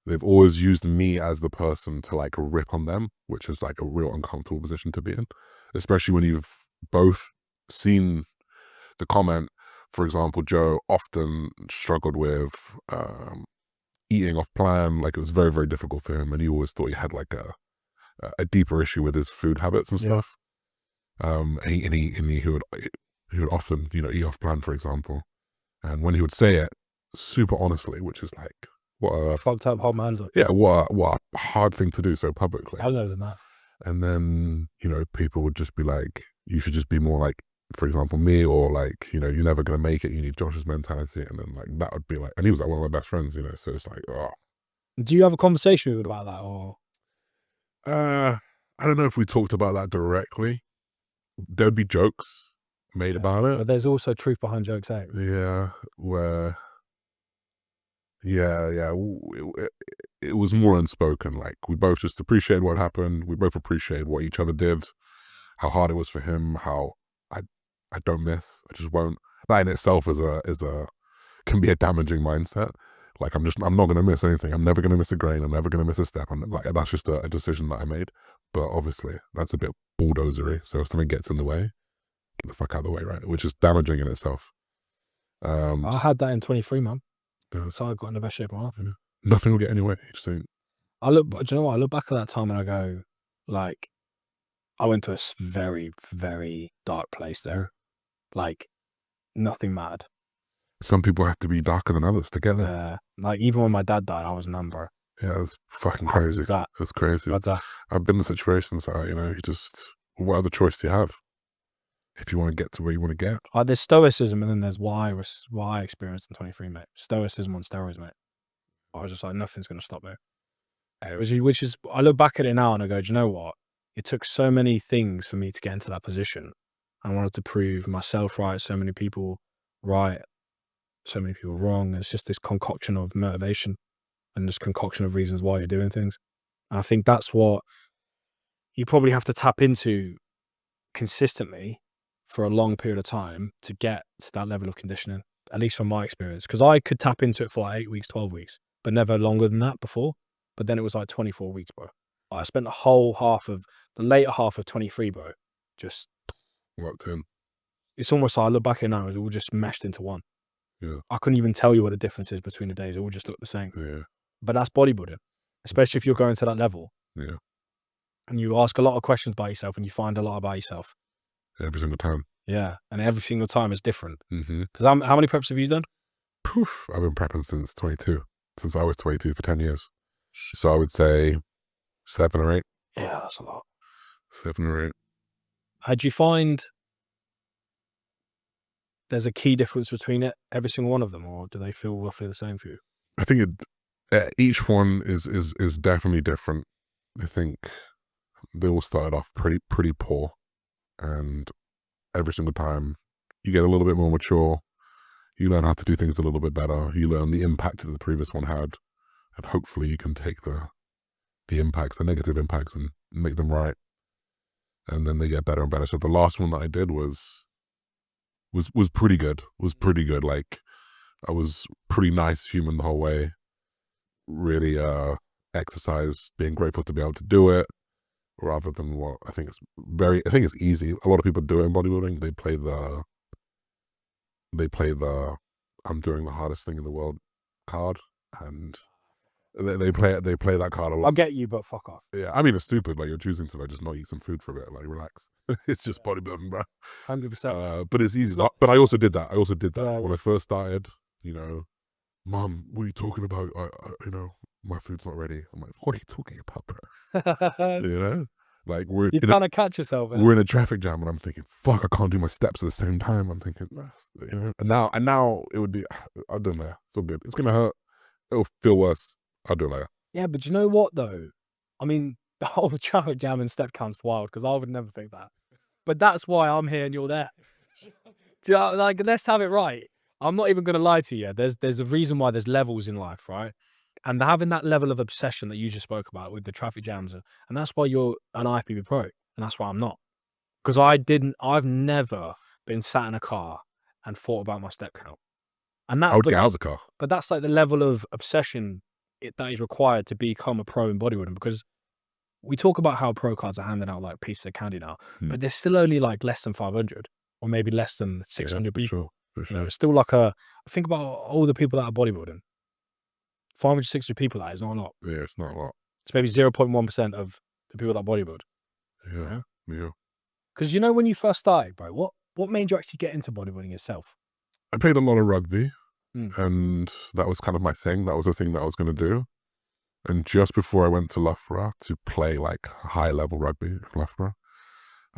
they've always used me as the person to like rip on them, which is like a real uncomfortable position to be in, especially when you've both seen the comment. For example, Joe often struggled with eating off plan. Like it was very, very difficult for him, and he always thought he had like a deeper issue with his food habits and stuff. And he would often, you know, eat off plan, for example. And when he would say it super honestly, which is like what a Fucked up, hold my hands up. yeah, what a hard thing to do so publicly. I know than that. And then, you know, people would just be like, you should just be more like, for example, me, or like, you know, you're never going to make it. You need Josh's mentality. And then like, that would be like, and he was like one of my best friends, you know, so it's like, oh. Do you have a conversation with him about that, or? I don't know if we talked about that directly. There'd be jokes made about it. But there's also truth behind jokes, eh? Yeah, where, it was more unspoken. Like we both just appreciated what happened. We both appreciated what each other did, how hard it was for him, how I don't miss, I just won't. That in itself can be a damaging mindset. Like I'm not gonna miss anything. I'm never gonna miss a grain. I'm never gonna miss a step. That's just a decision that I made. But obviously that's a bit bulldozery. So if something gets in the way, get the fuck out of the way, right? Which is damaging in itself. I had that in 23, man. Yeah. So I got in the best shape of my life. Nothing will get in your way. You just think, Do you know what? I look back at that time and I go, like, I went to a very, very dark place there. Like, nothing mattered. some people have to be darker than others to get there. Like, even when my dad died, I was a number. Yeah, it's fucking crazy. What's that? It's crazy. What's that? I've been in situations that, you just, what other choice do you have? If you want to get to where you want to get. Like, there's stoicism and then there's what I experienced in 23, mate. Stoicism on steroids, mate. I was just like, nothing's going to stop me. Which is, I look back at it now and I go, do you know what? It took so many things for me to get into that position. I wanted to prove myself right, so many people right, so many people wrong. It's just this concoction of motivation and this concoction of reasons why you're doing things. And I think that's what you probably have to tap into consistently for a long period of time to get to that level of conditioning, at least from my experience. Because I could tap into it for like 8 weeks, 12 weeks, but never longer than that before. But then it was like 24 weeks, bro. I spent the later half of 23, bro, just Locked in. it's almost like I look back at it now, it was all just meshed into one. Yeah. I couldn't even tell you what the difference is between the days. It all just looked the same. Yeah. But that's bodybuilding, especially if you're going to that level. Yeah. And you ask a lot of questions about yourself and you find a lot about yourself. Every single time. Yeah. And every single time is different. Mm-hmm. Because how many preps have you done? Poof. I've been prepping since 22. Since I was 22 for 10 years. So I would say 7 or 8. Yeah, that's a lot. 7 or 8. How'd you find there's a key difference between every single one of them, or do they feel roughly the same for you? I think each one is definitely different. I think they all started off pretty poor, and every single time you get a little bit more mature, you learn how to do things a little bit better. You learn the impact that the previous one had, and hopefully you can take the impacts, the negative impacts, and make them right. And then they get better and better. So the last one that I did was pretty good. Like, I was pretty nice human the whole way. Really exercise, being grateful to be able to do it, rather than what I think it's easy. A lot of people do it in bodybuilding. They play the I'm doing the hardest thing in the world card, and they play that card a lot. I'll get you, but fuck off. Yeah, I mean, it's stupid. Like, you're choosing to just not eat some food for a bit. Like, relax. It's just bodybuilding, bro. 100%. But it's easy. But I also did that. Yeah. When I first started. Mom, what are you talking about? My food's not ready. I'm like, what are you talking about, bro? Like, You kind of catch yourself. we're in a traffic jam, and I'm thinking, fuck, I can't do my steps at the same time. I'm thinking, and now it would be, I'll do it later. It's all good. It's gonna hurt. It'll feel worse. I'll do it later. Yeah, but you know what though? I mean, the whole traffic jam and step count's wild because I would never think that. But that's why I'm here and you're there. Do you know, like, let's have it right. I'm not even going to lie to you. There's a reason why there's levels in life, right? And having that level of obsession that you just spoke about with the traffic jams, and that's why you're an IFBB pro, and that's why I'm not. Because I've never been sat in a car and thought about my step count. And that I would get out of the car. But that's like the level of obsession that is required to become a pro in bodybuilding, because we talk about how pro cards are handing out like pieces of candy now, but there's still only like less than 500 or maybe less than 600 people. For sure. It's still like think about all the people that are bodybuilding. 500, 600 people, that is not a lot. Yeah, it's not a lot. It's maybe 0.1% of the people that bodybuild. Yeah. Because when you first started, bro, what made you actually get into bodybuilding yourself? I played a lot of rugby, and that was kind of my thing. That was the thing that I was going to do. And just before I went to Loughborough to play like high-level rugby in Loughborough,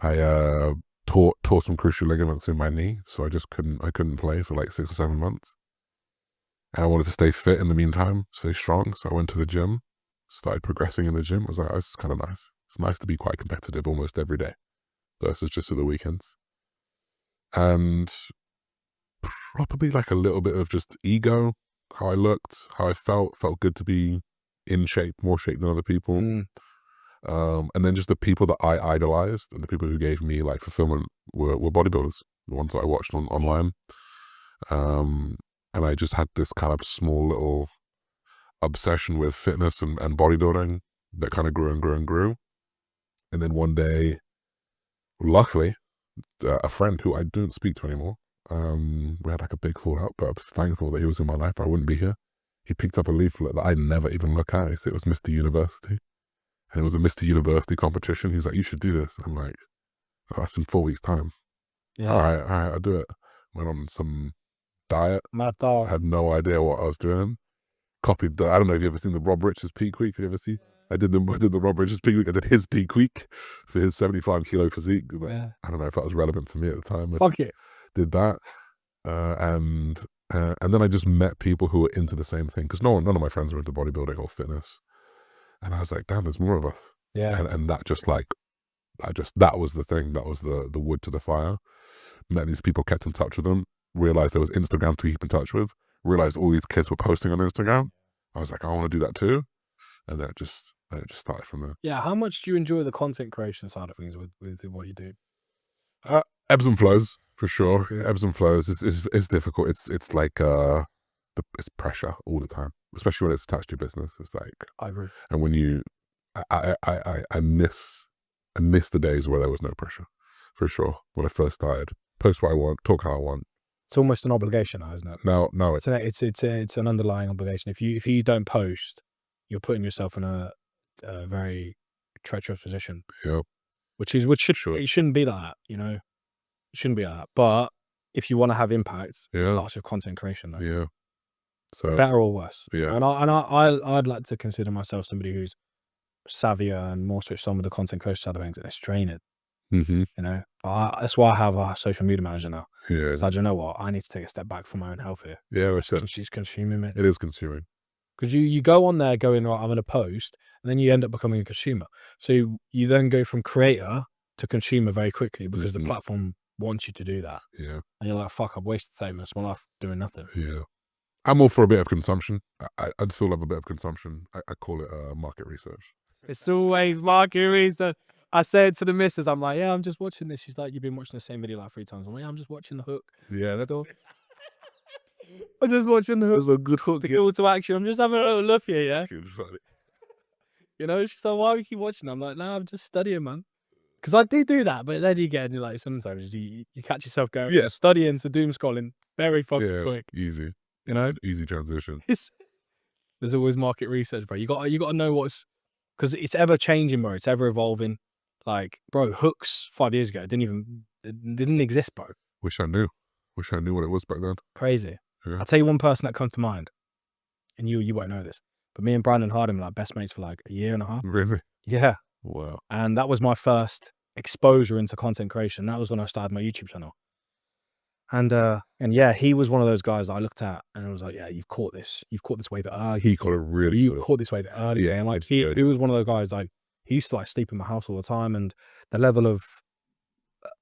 I tore some crucial ligaments in my knee, so I couldn't play for like 6 or 7 months. And I wanted to stay fit in the meantime, stay strong. So I went to the gym, started progressing in the gym. I was like, oh, this is kind of nice. It's nice to be quite competitive almost every day versus just at the weekends. And probably like a little bit of just ego, how I looked, how I felt good to be in shape, more shape than other people. And then just the people that I idolized and the people who gave me like fulfillment were bodybuilders, the ones that I watched online. And I just had this kind of small little obsession with fitness and bodybuilding that kind of grew and grew and grew. And then one day, luckily, a friend who I don't speak to anymore, we had like a big fallout, but I'm thankful that he was in my life. I wouldn't be here. He picked up a leaflet that I never even look at. It was Mr. University. And it was a Mr. University competition. He was like, you should do this. I'm like, oh, that's in 4 weeks' time. Yeah. All right, I'll do it. Went on some diet. Mad dog. I had no idea what I was doing. Copied I don't know if you've ever seen the Rob Richards peak week. Have you ever seen? I did the Rob Richards peak week. I did his peak week for his 75 kilo physique. Yeah. I don't know if that was relevant to me at the time. Fuck it. Did that. And then I just met people who were into the same thing. Because none of my friends were into bodybuilding or fitness. And I was like, damn, there's more of us. Yeah. And that just like, that was the thing. That was the wood to the fire. Met these people, kept in touch with them. Realized there was Instagram to keep in touch with. Realized all these kids were posting on Instagram. I was like, I want to do that too. And then it just started from there. Yeah. How much do you enjoy the content creation side of things with what you do? Ebbs and flows, for sure. Ebbs and flows is difficult. It's like it's pressure all the time, especially when it's attached to your business. It's like, I agree. and when you, I miss the days where there was no pressure, for sure. When I first started, post what I want, talk how I want. It's almost an obligation now, isn't it? No, It's an underlying obligation. If you don't post, you're putting yourself in a very treacherous position. Yeah. It shouldn't be like that, you know. It shouldn't be like that. But if you want to have impact, that's your content creation, though. Yeah. So better or worse. Yeah. And I'd like to consider myself somebody who's savvier and more switched on with the content creation side of things, and it's training. Mm-hmm. You know, that's why I have a social media manager now. Yeah. So you know what? I need to take a step back from my own health here. Yeah, She's consuming me. It is consuming. Because you go on there going, right, I'm going to post, and then you end up becoming a consumer. So you then go from creator to consumer very quickly because the platform wants you to do that. Yeah. And you're like, fuck, I've wasted so much of my life doing nothing. Yeah. I'm all for a bit of consumption. I'd still love a bit of consumption. I call it market research. It's always market research. I say it to the missus. I'm like, yeah, I'm just watching this. She's like, you've been watching the same video like 3 times. I'm like, yeah, I'm just watching the hook. Yeah, that's all. I'm just watching the hook. There's a good hook. The call to action. I'm just having a little look here, yeah? Funny. You know, she's like, why do you keep watching? I'm like, no, I'm just studying, man. Because I do that, but then you get, like, sometimes you catch yourself going, studying to doom scrolling very fucking quick. Easy. You know? Easy transition. There's always market research, bro. You got to know what's, because it's ever changing, bro. It's ever evolving. Like, bro, hooks 5 years ago didn't exist, bro. Wish I knew what it was back then. Crazy. Yeah. I'll tell you one person that comes to mind, and you won't know this, but me and Brandon Harding were like best mates for like a year and a half. Really? Yeah. Wow. And that was my first exposure into content creation. That was when I started my YouTube channel. And yeah, he was one of those guys that I looked at and I was like, yeah, you've caught this wave early. He caught it really. You caught this wave early. Yeah. And like he was one of those guys, like he used to like sleep in my house all the time, and the level of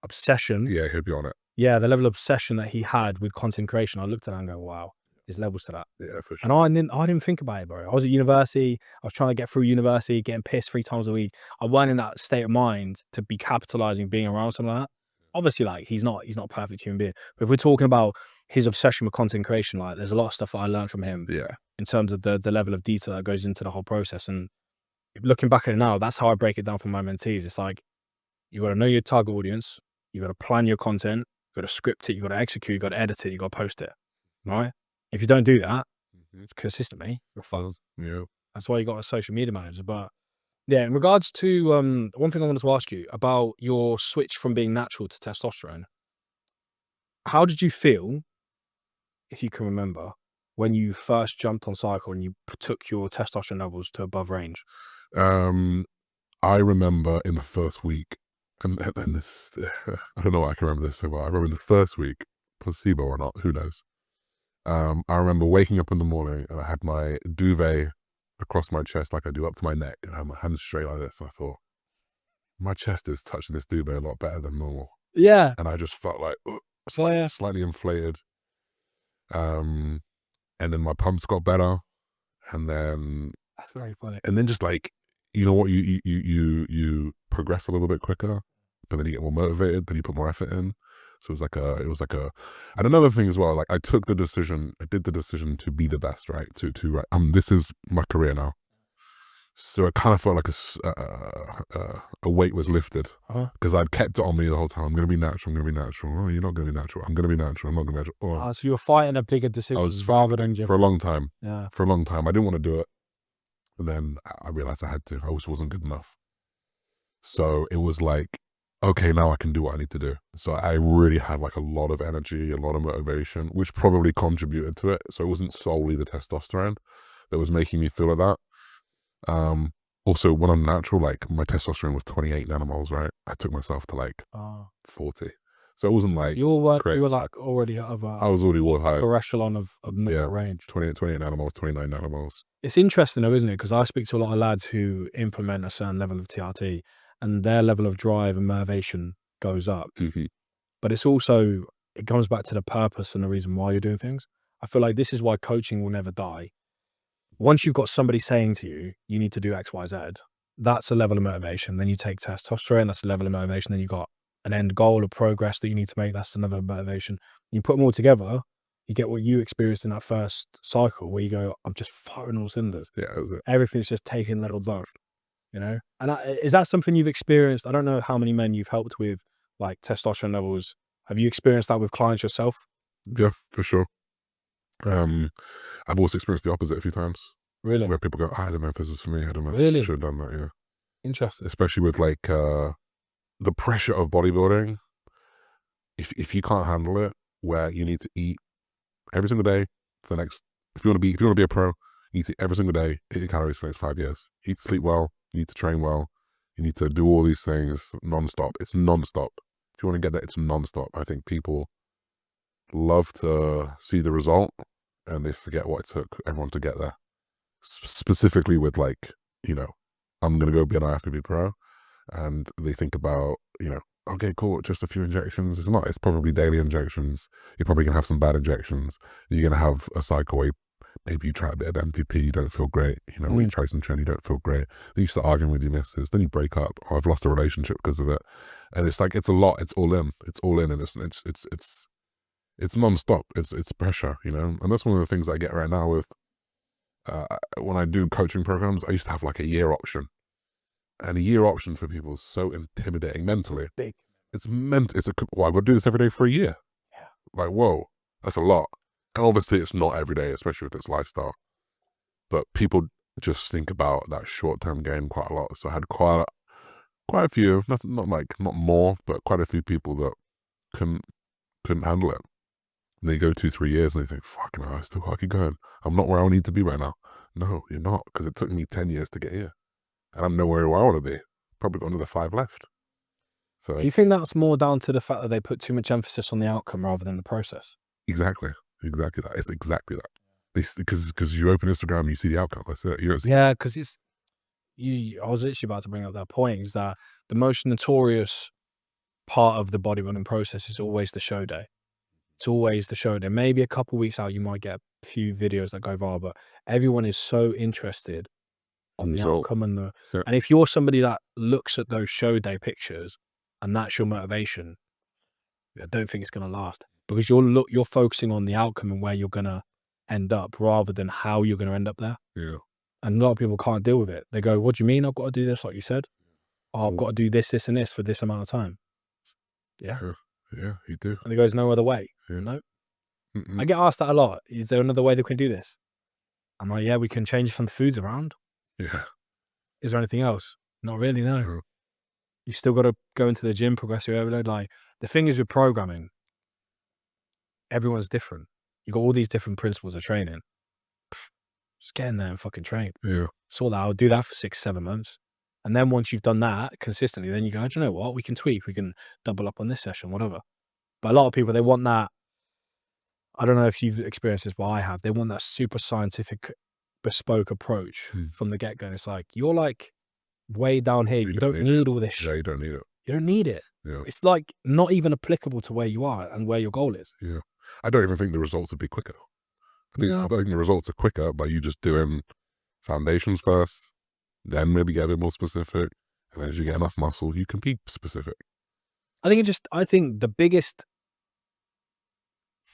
obsession. Yeah, he'd be on it. Yeah, the level of obsession that he had with content creation, I looked at it and go, wow, there's levels to that. Yeah, for sure. And I didn't think about it, bro. I was at university. I was trying to get through university, getting pissed 3 times a week. I weren't in that state of mind to be capitalizing being around something like that. Obviously, like he's not a perfect human being. But if we're talking about his obsession with content creation, like there's a lot of stuff that I learned from him. Yeah. In terms of the level of detail that goes into the whole process. And looking back at it now, that's how I break it down for my mentees. It's like, you got to know your target audience. You got to plan your content. You got to script it. You got to execute. You got to edit it. You got to post it. Right? If you don't do that, it's consistently, you're fucked. Yeah. That's why you got a social media manager. But yeah, in regards to one thing I wanted to ask you about your switch from being natural to testosterone. How did you feel, if you can remember, when you first jumped on cycle and you took your testosterone levels to above range? I remember in the first week, and this, I don't know why I can remember this so well. I remember in the first week, placebo or not, who knows. I remember waking up in the morning and I had my duvet across my chest like I do up to my neck, and I had my hands straight like this. And I thought, my chest is touching this duvet a lot better than normal. Yeah. And I just felt like slightly inflated. And then my pumps got better. And then That's very funny. And then just like, you know what, you progress a little bit quicker. but then you get more motivated, then you put more effort in. So it was like a, and another thing as well, like I did the decision to be the best, right? This is my career now. So it kind of felt like a weight was lifted because I'd kept it on me the whole time. I'm going to be natural. I'm going to be natural. Oh, you're not going to be natural. I'm going to be natural. I'm not going to be natural. Oh. So you were fighting a bigger decision rather than for a long time. Yeah. For a long time. I didn't want to do it. And then I realized I had to. I just wasn't good enough. So it was like, okay, now I can do what I need to do. So I really had like a lot of energy, a lot of motivation, which probably contributed to it. So it wasn't solely the testosterone that was making me feel like that. Also when I'm natural, like my testosterone was 28 nanomoles, right? I took myself to like 40. So it wasn't like you were like already out of I was already high upper echelon of range. 28 nanomoles, 29 nanomoles. It's interesting though, isn't it? Because I speak to a lot of lads who implement a certain level of TRT and their level of drive and motivation goes up. But it's also, it comes back to the purpose and the reason why you're doing things. I feel like this is why coaching will never die. Once you've got somebody saying to you, you need to do X, Y, Z, that's a level of motivation. Then you take testosterone, that's a level of motivation. Then you got an end goal of progress that you need to make, that's another motivation. You put them all together, you get what you experienced in that first cycle where you go, I'm just firing all cylinders. Yeah, that was it. Everything's just taking levels off, you know? And is that something you've experienced? I don't know how many men you've helped with like testosterone levels. Have you experienced that with clients yourself? Yeah, for sure. I've also experienced the opposite a few times. Really? Where people go, I don't know if this is for me. I don't know if Really? I should have done that, yeah. Interesting. Especially with like the pressure of bodybuilding. If you can't handle it, where you need to eat every single day for the next, if you want to be a pro, you need to eat every single day, eat your calories for the next 5 years. You need to sleep well, you need to train well, you need to do all these things non-stop. It's non-stop. If you want to get that, it's non-stop. I think people love to see the result and they forget what it took everyone to get there. Specifically with like, you know, I'm going to go be an IFBB pro, and they think about, you know, okay, cool, just a few injections. It's not, it's probably daily injections. You're probably going to have some bad injections. You're going to have a cycle where maybe you try a bit of MPP, you don't feel great. You know, when you try some training, you don't feel great. Then you start arguing with your missus, then you break up, or I've lost a relationship because of it. And it's like, it's a lot, it's all in, and it's non-stop. It's pressure, you know? And that's one of the things I get right now with, when I do coaching programs. I used to have like a year option, and a year option for people is so intimidating mentally. Big. Well, I've got to do this every day for a year. Yeah. Like, whoa, that's a lot. And obviously it's not every day, especially with this lifestyle. But people just think about that short-term gain quite a lot. So I had quite a few, not more, but quite a few people that couldn't handle it. And they go 2-3 years and they think, fucking hell, I still got to keep going. I'm not where I need to be right now. No, you're not, because it took me 10 years to get here. And I'm nowhere where I want to be. Probably got another 5 left. So do you think that's more down to the fact that they put too much emphasis on the outcome rather than the process? Exactly that. It's exactly that. Because you open Instagram, you see the outcome. That's it. Yeah, because I was literally about to bring up that point, is that the most notorious part of the bodybuilding process is always the show day. It's always the show day. Maybe a couple of weeks out, you might get a few videos that go viral, but everyone is so interested on the outcome and and if you're somebody that looks at those show day pictures and that's your motivation, I don't think it's going to last, because you're focusing on the outcome and where you're going to end up rather than how you're going to end up there. Yeah. And a lot of people can't deal with it. They go, what do you mean I've got to do this, like you said? Oh, I've got to do this, this, and this for this amount of time. Yeah. Yeah, you do. And there goes no other way. Yeah. No. I get asked that a lot. Is there another way that we can do this? I'm like, yeah, we can change some foods around. Yeah. Is there anything else? Not really, no. Yeah. You still got to go into the gym, progressive overload. Like, the thing is with programming, everyone's different. You got all these different principles of training. Just get in there and fucking train. Yeah. Sort that out. Do that for 6-7 months. And then once you've done that consistently, then you go, do you know what? We can tweak. We can double up on this session, whatever. But a lot of people, they want that. I don't know if you've experienced this, but I have. They want that super scientific, bespoke approach from the get-go. And it's like, you're like way down here. You don't need all this shit. Yeah, you don't need it. You don't need it. Yeah. It's like not even applicable to where you are and where your goal is. Yeah. I don't even think the results would be quicker. I think the results are quicker by you just doing foundations first, then maybe get a bit more specific. And then as you get enough muscle, you can be specific. I think the biggest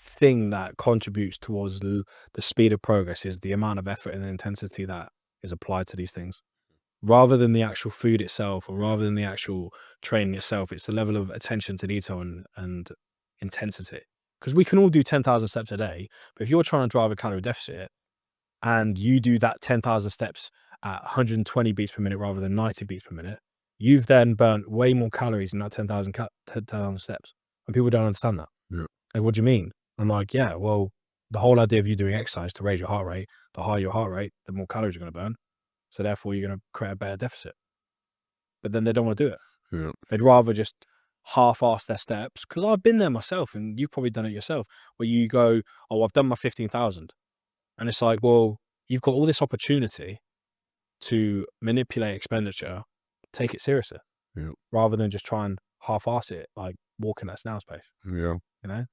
thing that contributes towards the speed of progress is the amount of effort and intensity that is applied to these things. Rather than the actual food itself, or rather than the actual training itself, it's the level of attention to detail and intensity. Because we can all do 10,000 steps a day, but if you're trying to drive a calorie deficit and you do that 10,000 steps at 120 beats per minute rather than 90 beats per minute, you've then burnt way more calories in that 10,000 steps. And people don't understand that. Yeah. Like, what do you mean? I'm like, yeah, well, the whole idea of you doing exercise to raise your heart rate, the higher your heart rate, the more calories you're going to burn. So therefore, you're going to create a better deficit. But then they don't want to do it. Yeah. They'd rather just half-ass their steps. Because I've been there myself, and you've probably done it yourself, where you go, oh, I've done my 15,000. And it's like, well, you've got all this opportunity to manipulate expenditure. Take it seriously. Yeah. Rather than just try and half-ass it, like walking at snail's pace. Yeah. You know?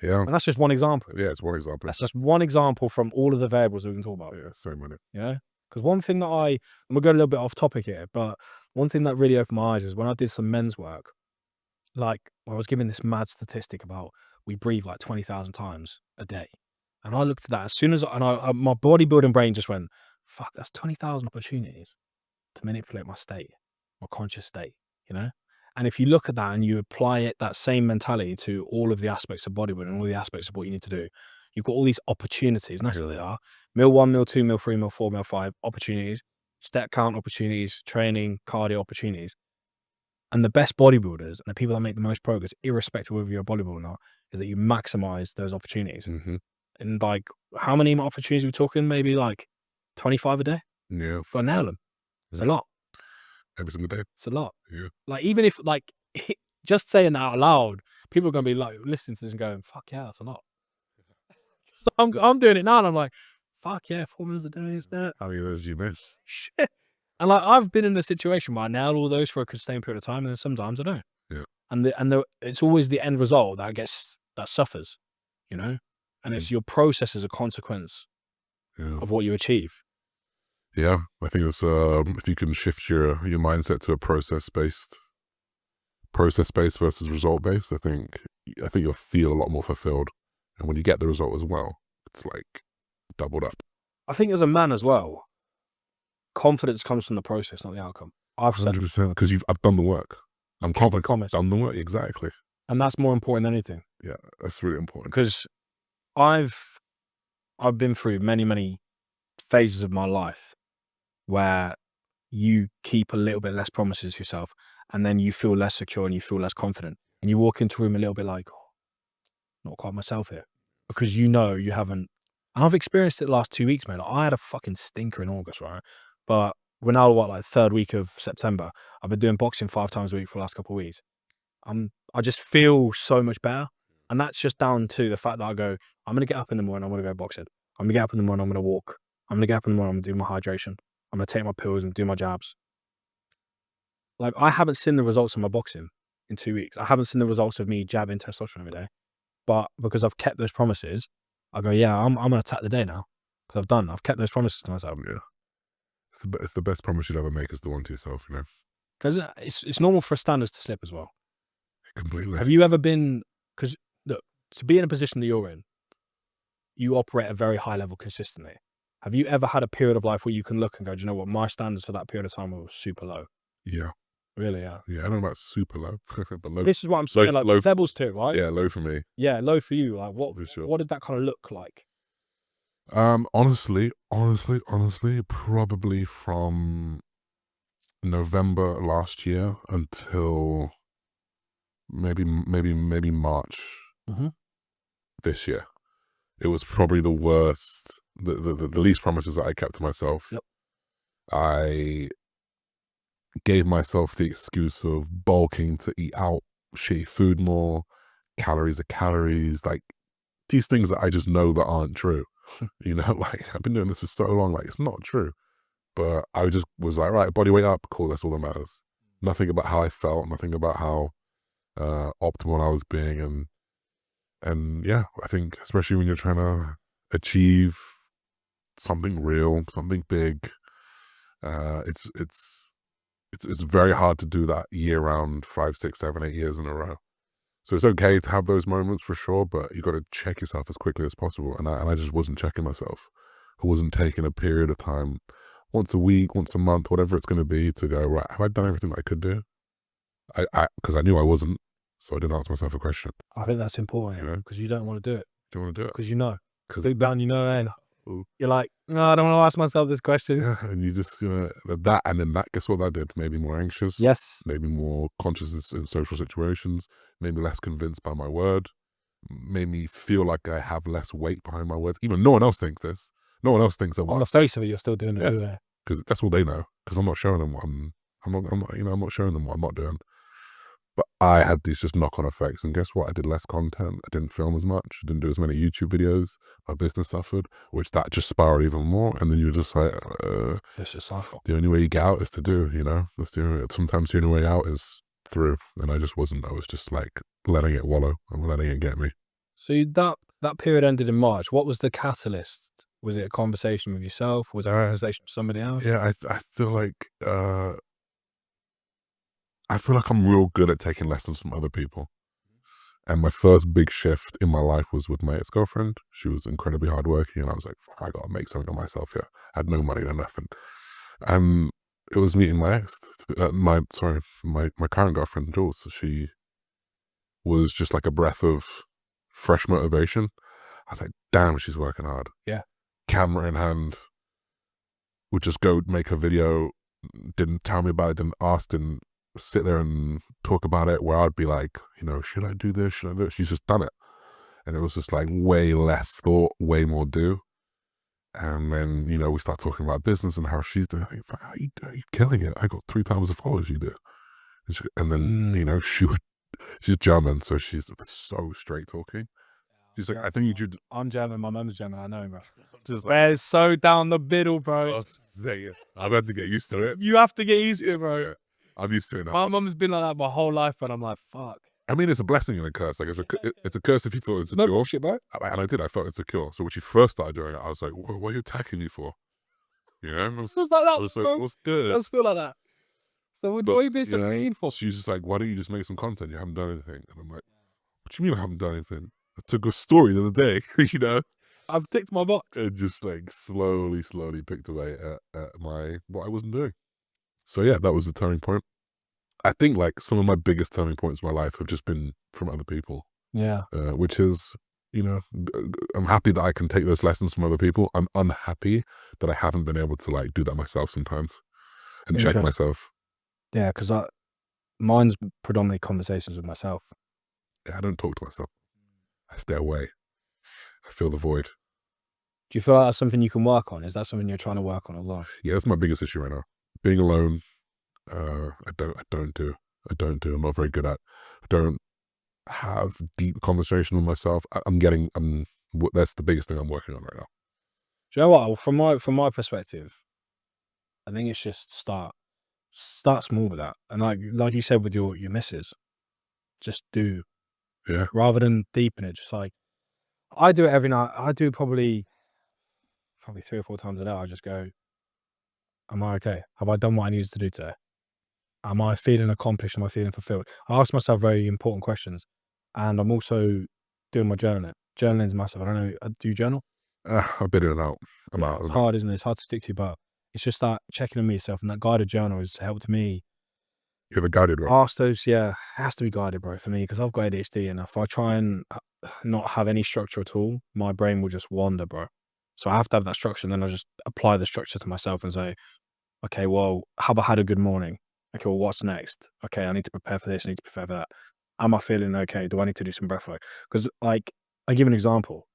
Yeah. And that's just one example. Yeah, it's one example. That's just one example from all of the variables we can talk about. Yeah, so many. You know? Because one thing that and we'll go a little bit off topic here, but one thing that really opened my eyes is when I did some men's work, like I was given this mad statistic about we breathe like 20,000 times a day. And I looked at that as soon as, my bodybuilding brain just went, fuck, that's 20,000 opportunities to manipulate my state, my conscious state, you know? And if you look at that and you apply it, that same mentality to all of the aspects of bodybuilding, all the aspects of what you need to do, you've got all these opportunities, and that's what they are. Meal 1, meal 2, meal 3, meal 4, meal 5, opportunities, step count opportunities, training, cardio opportunities. And the best bodybuilders and the people that make the most progress, irrespective of whether you're a bodybuilder or not, is that you maximize those opportunities. Mm-hmm. And like, how many opportunities are we talking? Maybe like 25 a day? Yeah. For nail them. It's a lot. Every single day. It's a lot. Yeah. Like, even if, like, just saying that out loud, people are going to be like, listening to this and going, fuck yeah, that's a lot. So I'm doing it now, and I'm like, fuck yeah, 4 meals a day is that. How many of those do you miss? Shit. And like, I've been in a situation where I nailed all those for a sustained period of time, and then sometimes I don't. Yeah. And it's always the end result that suffers, you know? And it's your process as a consequence of what you achieve. Yeah, I think it's if you can shift your mindset to a process based versus result based, I think you'll feel a lot more fulfilled, and when you get the result as well, it's like doubled up. I think as a man as well, confidence comes from the process, not the outcome. I've said 100%, because I've done the work. I'm confident. Comment. Done the work, exactly. And that's more important than anything. Yeah, that's really important. Because I've been through many phases of my life where you keep a little bit less promises to yourself, and then you feel less secure and you feel less confident, and you walk into a room a little bit like, oh, not quite myself here, because you know you haven't. And I've experienced it the last 2 weeks, man. I had a fucking stinker in August, right? But we're now like third week of September. I've been doing boxing 5 times a week for the last couple of weeks. I just feel so much better, and that's just down to the fact that I go, I'm gonna get up in the morning, I'm gonna go boxing. I'm gonna get up in the morning, I'm gonna walk. I'm gonna get up in the morning, I'm gonna do my hydration. I'm going to take my pills and do my jabs. Like, I haven't seen the results of my boxing in 2 weeks. I haven't seen the results of me jabbing testosterone every day. But because I've kept those promises, I go, yeah, I'm going to attack the day now. Because I've kept those promises to myself. Yeah. It's the best promise you'd ever make is the one to yourself, you know? Because it's normal for standards to slip as well. Completely. Have you ever been, because look, to be in a position that you're in, you operate at a very high level consistently. Have you ever had a period of life where you can look and go, do you know what, my standards for that period of time were super low? Yeah. Really, yeah. Yeah, I don't know about super low, but low. This is what I'm saying, like, low, levels too, right? Yeah, low for me. Yeah, low for you. Like, what did that kind of look like? Honestly, probably from November last year until maybe March this year. It was probably the worst, the least promises that I kept to myself. Yep. I gave myself the excuse of bulking to eat out shitty food more. Calories are calories. Like, these things that I just know that aren't true. You know, like, I've been doing this for so long, like, it's not true. But I just was like, right, body weight up, cool, that's all that matters. Nothing about how I felt, nothing about how optimal I was being. And yeah, I think especially when you're trying to achieve something real, something big, it's it's very hard to do that year round, 5, 6, 7, 8 years in a row. So it's okay to have those moments for sure, but you got to check yourself as quickly as possible. And I just wasn't checking myself. I wasn't taking a period of time, once a week, once a month, whatever it's going to be, to go, right, have I done everything that I could do? Because I knew I wasn't, so I didn't ask myself a question. I think that's important, because you don't want to do it. Do you want to do it? Because you know. Because Deep down, you know, and you're like, no, I don't want to ask myself this question. yeah, and you just that, and then that. Guess what that did? Made me more anxious. Yes. Made me more conscious in social situations. Made me less convinced by my word. Made me feel like I have less weight behind my words. Even no one else thinks this. No one else thinks I'm On the face of it, you're still doing it. Yeah. Because that's all they know. Because I'm not showing them what I'm not showing them what I'm not doing. But I had these just knock-on effects, and guess what? I did less content. I didn't film as much. I didn't do as many YouTube videos. My business suffered, which that just spiraled even more. And then you're just like, This is cycle. the only way you get out is to do. Sometimes the only way out is through. And I just wasn't. I was just like letting it wallow and letting it get me. So that period ended in March. What was the catalyst? Was it a conversation with yourself? Was it a conversation with somebody else? Yeah, I feel like I'm real good at taking lessons from other people. And my first big shift in my life was with my ex-girlfriend. She was incredibly hardworking, and I was like, I gotta make something of myself here. I had no money, no nothing. And it was meeting my ex, my current girlfriend, Jules. So she was just like a breath of fresh motivation. I was like, damn, she's working hard. Yeah. Camera in hand, would just go make a video, didn't tell me about it, didn't ask, didn't sit there and talk about it, where I'd be like, should I do this? Should I do it? She's just done it. And it was just like way less thought, way more do. And then, we start talking about business and how she's doing. Are you killing it? I got 3 times the followers you do. And then, she's German, so she's so straight talking. She's like, I think you should. I'm German. My mum's German. I know, bro. Just like, so down the middle, bro. I've had to get used to it. You have to get used to it, bro. Yeah, I'm used to it now. My mum's been like that my whole life, and I'm like, fuck. I mean, it's a blessing and a curse. Like, it's a curse if you feel insecure. No bullshit, bro. And I did. I felt insecure. So when she first started doing it, I was like, what are you attacking me for? It was Feels like that, I was like, bro. what's It good? does feel like that. So what are you being so meaningful? She's just like, why don't you just make some content? You haven't done anything. And I'm like, what do you mean I haven't done anything? I took a story the other day, I've ticked my box. and just like slowly picked away at what I wasn't doing. So yeah, that was the turning point. I think like some of my biggest turning points in my life have just been from other people. Yeah. Which is, I'm happy that I can take those lessons from other people. I'm unhappy that I haven't been able to like do that myself sometimes and check myself. Yeah, because mine's predominantly conversations with myself. Yeah, I don't talk to myself. I stay away. I feel the void. Do you feel like that's something you can work on? Is that something you're trying to work on a lot? Yeah, that's my biggest issue right now. Being alone. I don't do. I'm not very good at. I don't have deep conversation with myself. That's the biggest thing I'm working on right now. Do you know what? From my perspective, I think it's just start small with that, and like you said with your missus, just do. Yeah. Rather than deepen it, just like I do it every night. I do probably 3 or 4 times a day. I just go, am I okay? Have I done what I needed to do today? Am I feeling accomplished? Am I feeling fulfilled? I ask myself very important questions, and I'm also doing my journaling. Journaling is massive. I don't know. Do you journal? I've been in and out. I'm out. It's hard, isn't it? It's hard to stick to, but it's just that checking on yourself, and that guided journal has helped me. You're the guided one. Ask those, yeah, it has to be guided, bro, for me, because I've got ADHD, and if I try and not have any structure at all, my brain will just wander, bro. So I have to have that structure, and then I just apply the structure to myself and say, okay, well, have I had a good morning? Okay, well, what's next? Okay, I need to prepare for this, I need to prepare for that. Am I feeling okay? Do I need to do some breath work? Because, like, I give an example.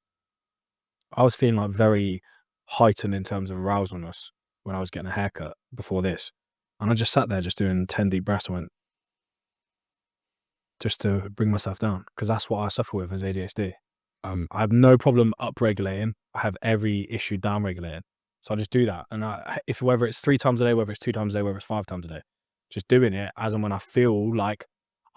I was feeling like very heightened in terms of arousalness when I was getting a haircut before this. And I just sat there just doing 10 deep breaths. I went, just to bring myself down, because that's what I suffer with as ADHD. I have no problem up-regulating. I have every issue down-regulating. So I just do that. And whether it's 3 times a day, whether it's 2 times a day, whether it's 5 times a day, just doing it as and when I feel like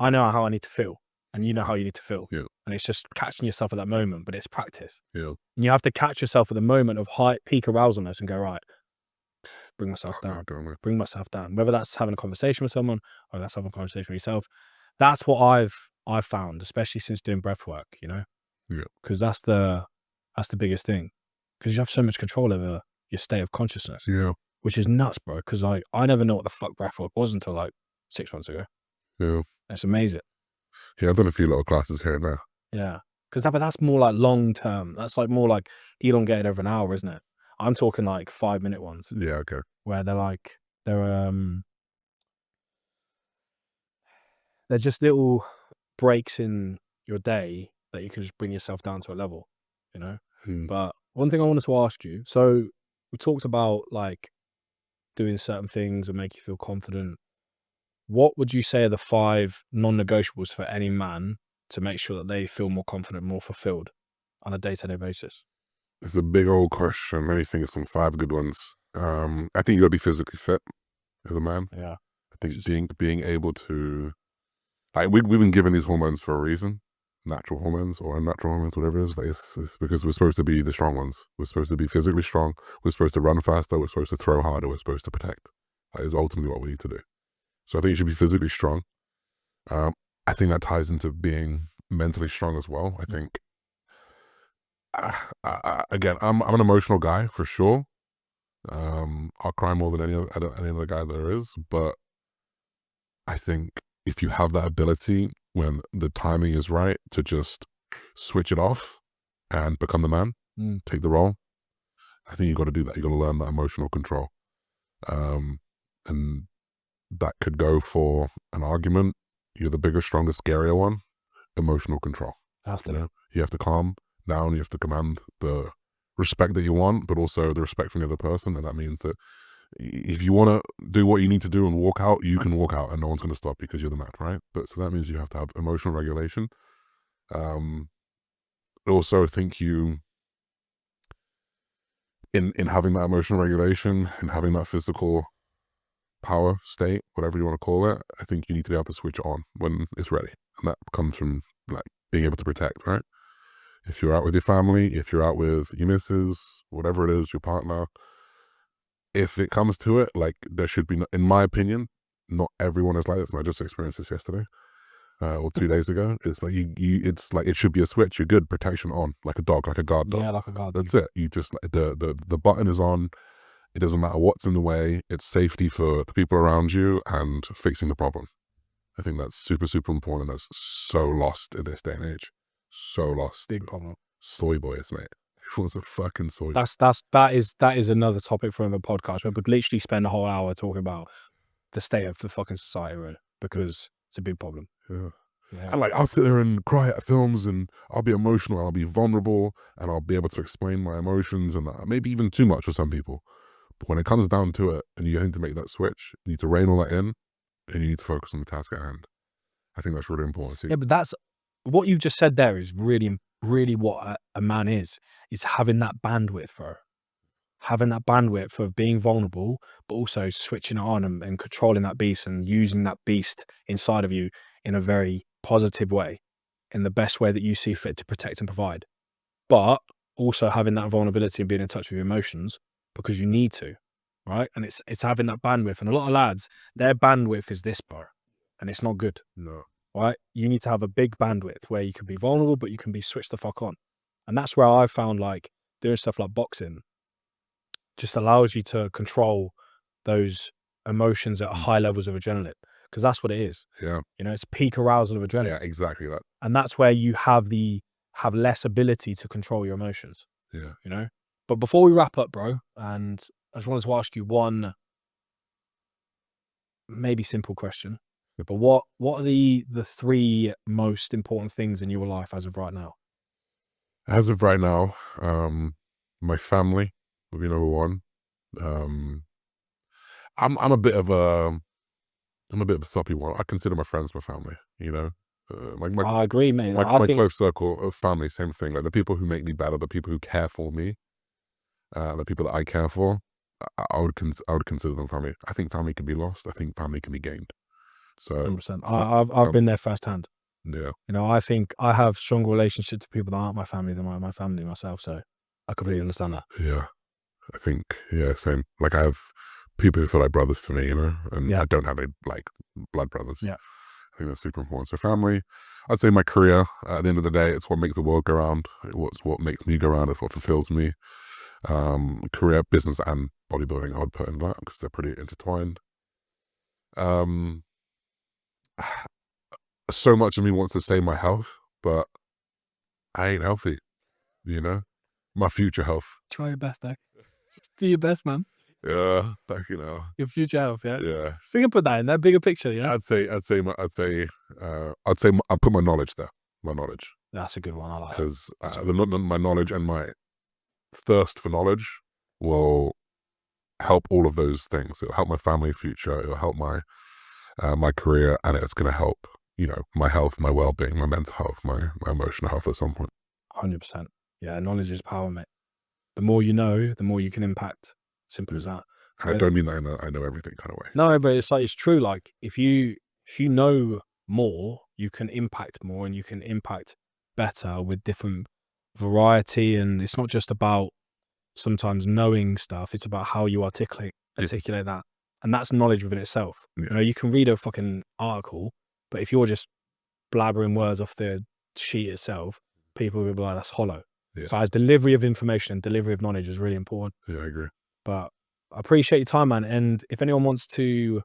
I know how I need to feel, and you know how you need to feel. Yeah. And it's just catching yourself at that moment, but it's practice. Yeah. And you have to catch yourself at the moment of high peak arousalness and go, right, bring myself Oh, down. no, don't worry. Bring myself down. Whether that's having a conversation with someone or that's having a conversation with yourself. That's what I've found, especially since doing breath work, you know? Yeah. Because that's the biggest thing. Because you have so much control over your state of consciousness, Yeah. which is nuts, bro. Because I never know what the fuck breath work was until like 6 months ago. Yeah. It's amazing. Yeah, I've done a few little classes here and there. Yeah. Because that's more like long term. That's like more like elongated over an hour, isn't it? I'm talking like 5-minute ones Yeah, okay. where they're just little breaks in your day that you can just bring yourself down to a level, you know? Hmm. But one thing I wanted to ask you, so we talked about like doing certain things and make you feel confident. What would you say are the 5 non-negotiables for any man to make sure that they feel more confident, more fulfilled on a day-to-day basis? It's a big old question. Let me think of some 5 good ones. I think you gotta be physically fit as a man. Yeah. I think being able to, like, we've been given these hormones for a reason, natural hormones or unnatural hormones, whatever it is. Like, it's because we're supposed to be the strong ones. We're supposed to be physically strong. We're supposed to run faster. We're supposed to throw harder. We're supposed to protect. That is ultimately what we need to do. So I think you should be physically strong. I think that ties into being mentally strong as well. I think, again, I'm an emotional guy for sure. I'll cry more than any other guy there is, but I think if you have that ability when the timing is right to just switch it off and become the man, take the role, I think you got to do that. You got to learn that emotional control, and that could go for an argument. You're the bigger, stronger, scarier one. Emotional control. You have to calm down. You have to command the respect that you want, but also the respect from the other person, and that means that if you want to do what you need to do and walk out, you can walk out and no one's going to stop you because you're the man, right? But so that means you have to have emotional regulation. Also, I think you, in having that emotional regulation and having that physical power state, whatever you want to call it, I think you need to be able to switch on when it's ready. And that comes from like being able to protect, right? If you're out with your family, if you're out with your missus, whatever it is, your partner, if it comes to it, like there should be, in my opinion, not everyone is like this. And I just experienced this yesterday or 2 days ago. It's like it's like it should be a switch. You're good, protection on, like a dog, like a guard dog. Yeah, like a guard dog. That's it. You just the button is on. It doesn't matter what's in the way. It's safety for the people around you and fixing the problem. I think that's super, super important. That's so lost in this day and age. So lost. Big problem. Soy boys, mate. Everyone's a fucking soy. That is another topic for another podcast. We would literally spend a whole hour talking about the state of the fucking society, really, because it's a big problem. Yeah. Yeah. And like, I'll sit there and cry at films and I'll be emotional and I'll be vulnerable and I'll be able to explain my emotions and maybe even too much for some people. But when it comes down to it and you need to make that switch, you need to rein all that in and you need to focus on the task at hand. I think that's really important. See? Yeah, but that's what you just said there is really, really what a man is. It's having that bandwidth, bro. Having that bandwidth of being vulnerable, but also switching it on and controlling that beast and using that beast inside of you in a very positive way, in the best way that you see fit to protect and provide. But also having that vulnerability and being in touch with your emotions because you need to, right? And it's having that bandwidth. And a lot of lads, their bandwidth is this, bro. And it's not good. No. Right? You need to have a big bandwidth where you can be vulnerable, but you can be switched the fuck on. And that's where I found like doing stuff like boxing just allows you to control those emotions at high levels of adrenaline, because that's what it is. Yeah. You know, it's peak arousal of adrenaline. Yeah, exactly that. And that's where you have less ability to control your emotions. Yeah. You know? But before we wrap up, bro, and I just wanted to ask you one maybe simple question. But what are the 3 most important things in your life as of right now? As of right now, my family would be number one. I'm a bit of a soppy one. I consider my friends my family. You know, I agree, mate. my I think close circle of family, same thing. Like the people who make me better, the people who care for me, the people that I care for. I would consider them family. I think family can be lost. I think family can be gained. So 100%. I've been there firsthand. yeah. You know, I think I have stronger relationships to people that aren't my family than my family myself. So I completely understand that. Yeah. I think, yeah, same. Like I have people who feel like brothers to me, you know, and Yeah. I don't have any like blood brothers. Yeah. I think that's super important. So family, I'd say my career, at the end of the day, it's what makes the world go round. It's what makes me go round. It's what fulfills me. Career, business, and bodybuilding, I would put in that because they're pretty intertwined. So much of me wants to say my health, but I ain't healthy, you know? My future health. Try your best, Dak. Just do your best, man. Yeah, like, you know. Your future health, yeah. Yeah. So you can put that in that bigger picture, yeah. I'd say I put my knowledge there. My knowledge. That's a good one. I like that. Because my knowledge and my thirst for knowledge will help all of those things. It'll help my family future. It'll help my career, and it's going to help, you know, my health, my well-being, my mental health, my emotional health at some point. 100%. Yeah, knowledge is power, mate. The more you know, the more you can impact. Simple as that. I don't mean that I know everything kind of way. No, but it's like, it's true. Like if you know more, you can impact more, and you can impact better with different variety. And it's not just about sometimes knowing stuff. It's about how you articulate that. And that's knowledge within itself. Yeah. You know, you can read a fucking article, but if you're just blabbering words off the sheet itself, people will be like, that's hollow. Yeah. So as delivery of information and delivery of knowledge is really important. Yeah, I agree. But I appreciate your time, man. And if anyone wants to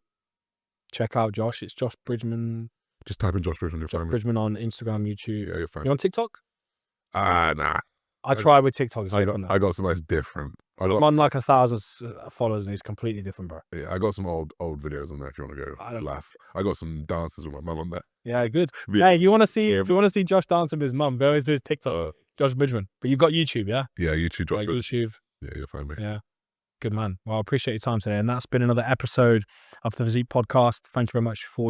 check out Josh, it's Josh Bridgman. Just type in Josh Bridgman, you'll Josh find me. Bridgman on Instagram, YouTube. Yeah, you'll find You me. on TikTok? Nah. I tried with TikTok. It's I different now. got some that's different. I'm on like 1,000 followers, and it's completely different, bro. Yeah, I got some old videos on there if you want to I go don't- laugh. I got some dances with my mum on there. Yeah, good. Yeah. Hey, you want to see? If you want to see Josh dancing with his mum, go to his TikTok, Josh Bridgman. But you've got YouTube, yeah? Yeah, YouTube, Josh Like Bridgman. YouTube. Yeah, you'll find me. Yeah. Good man. Well, I appreciate your time today. And that's been another episode of the Physique podcast. Thank you very much for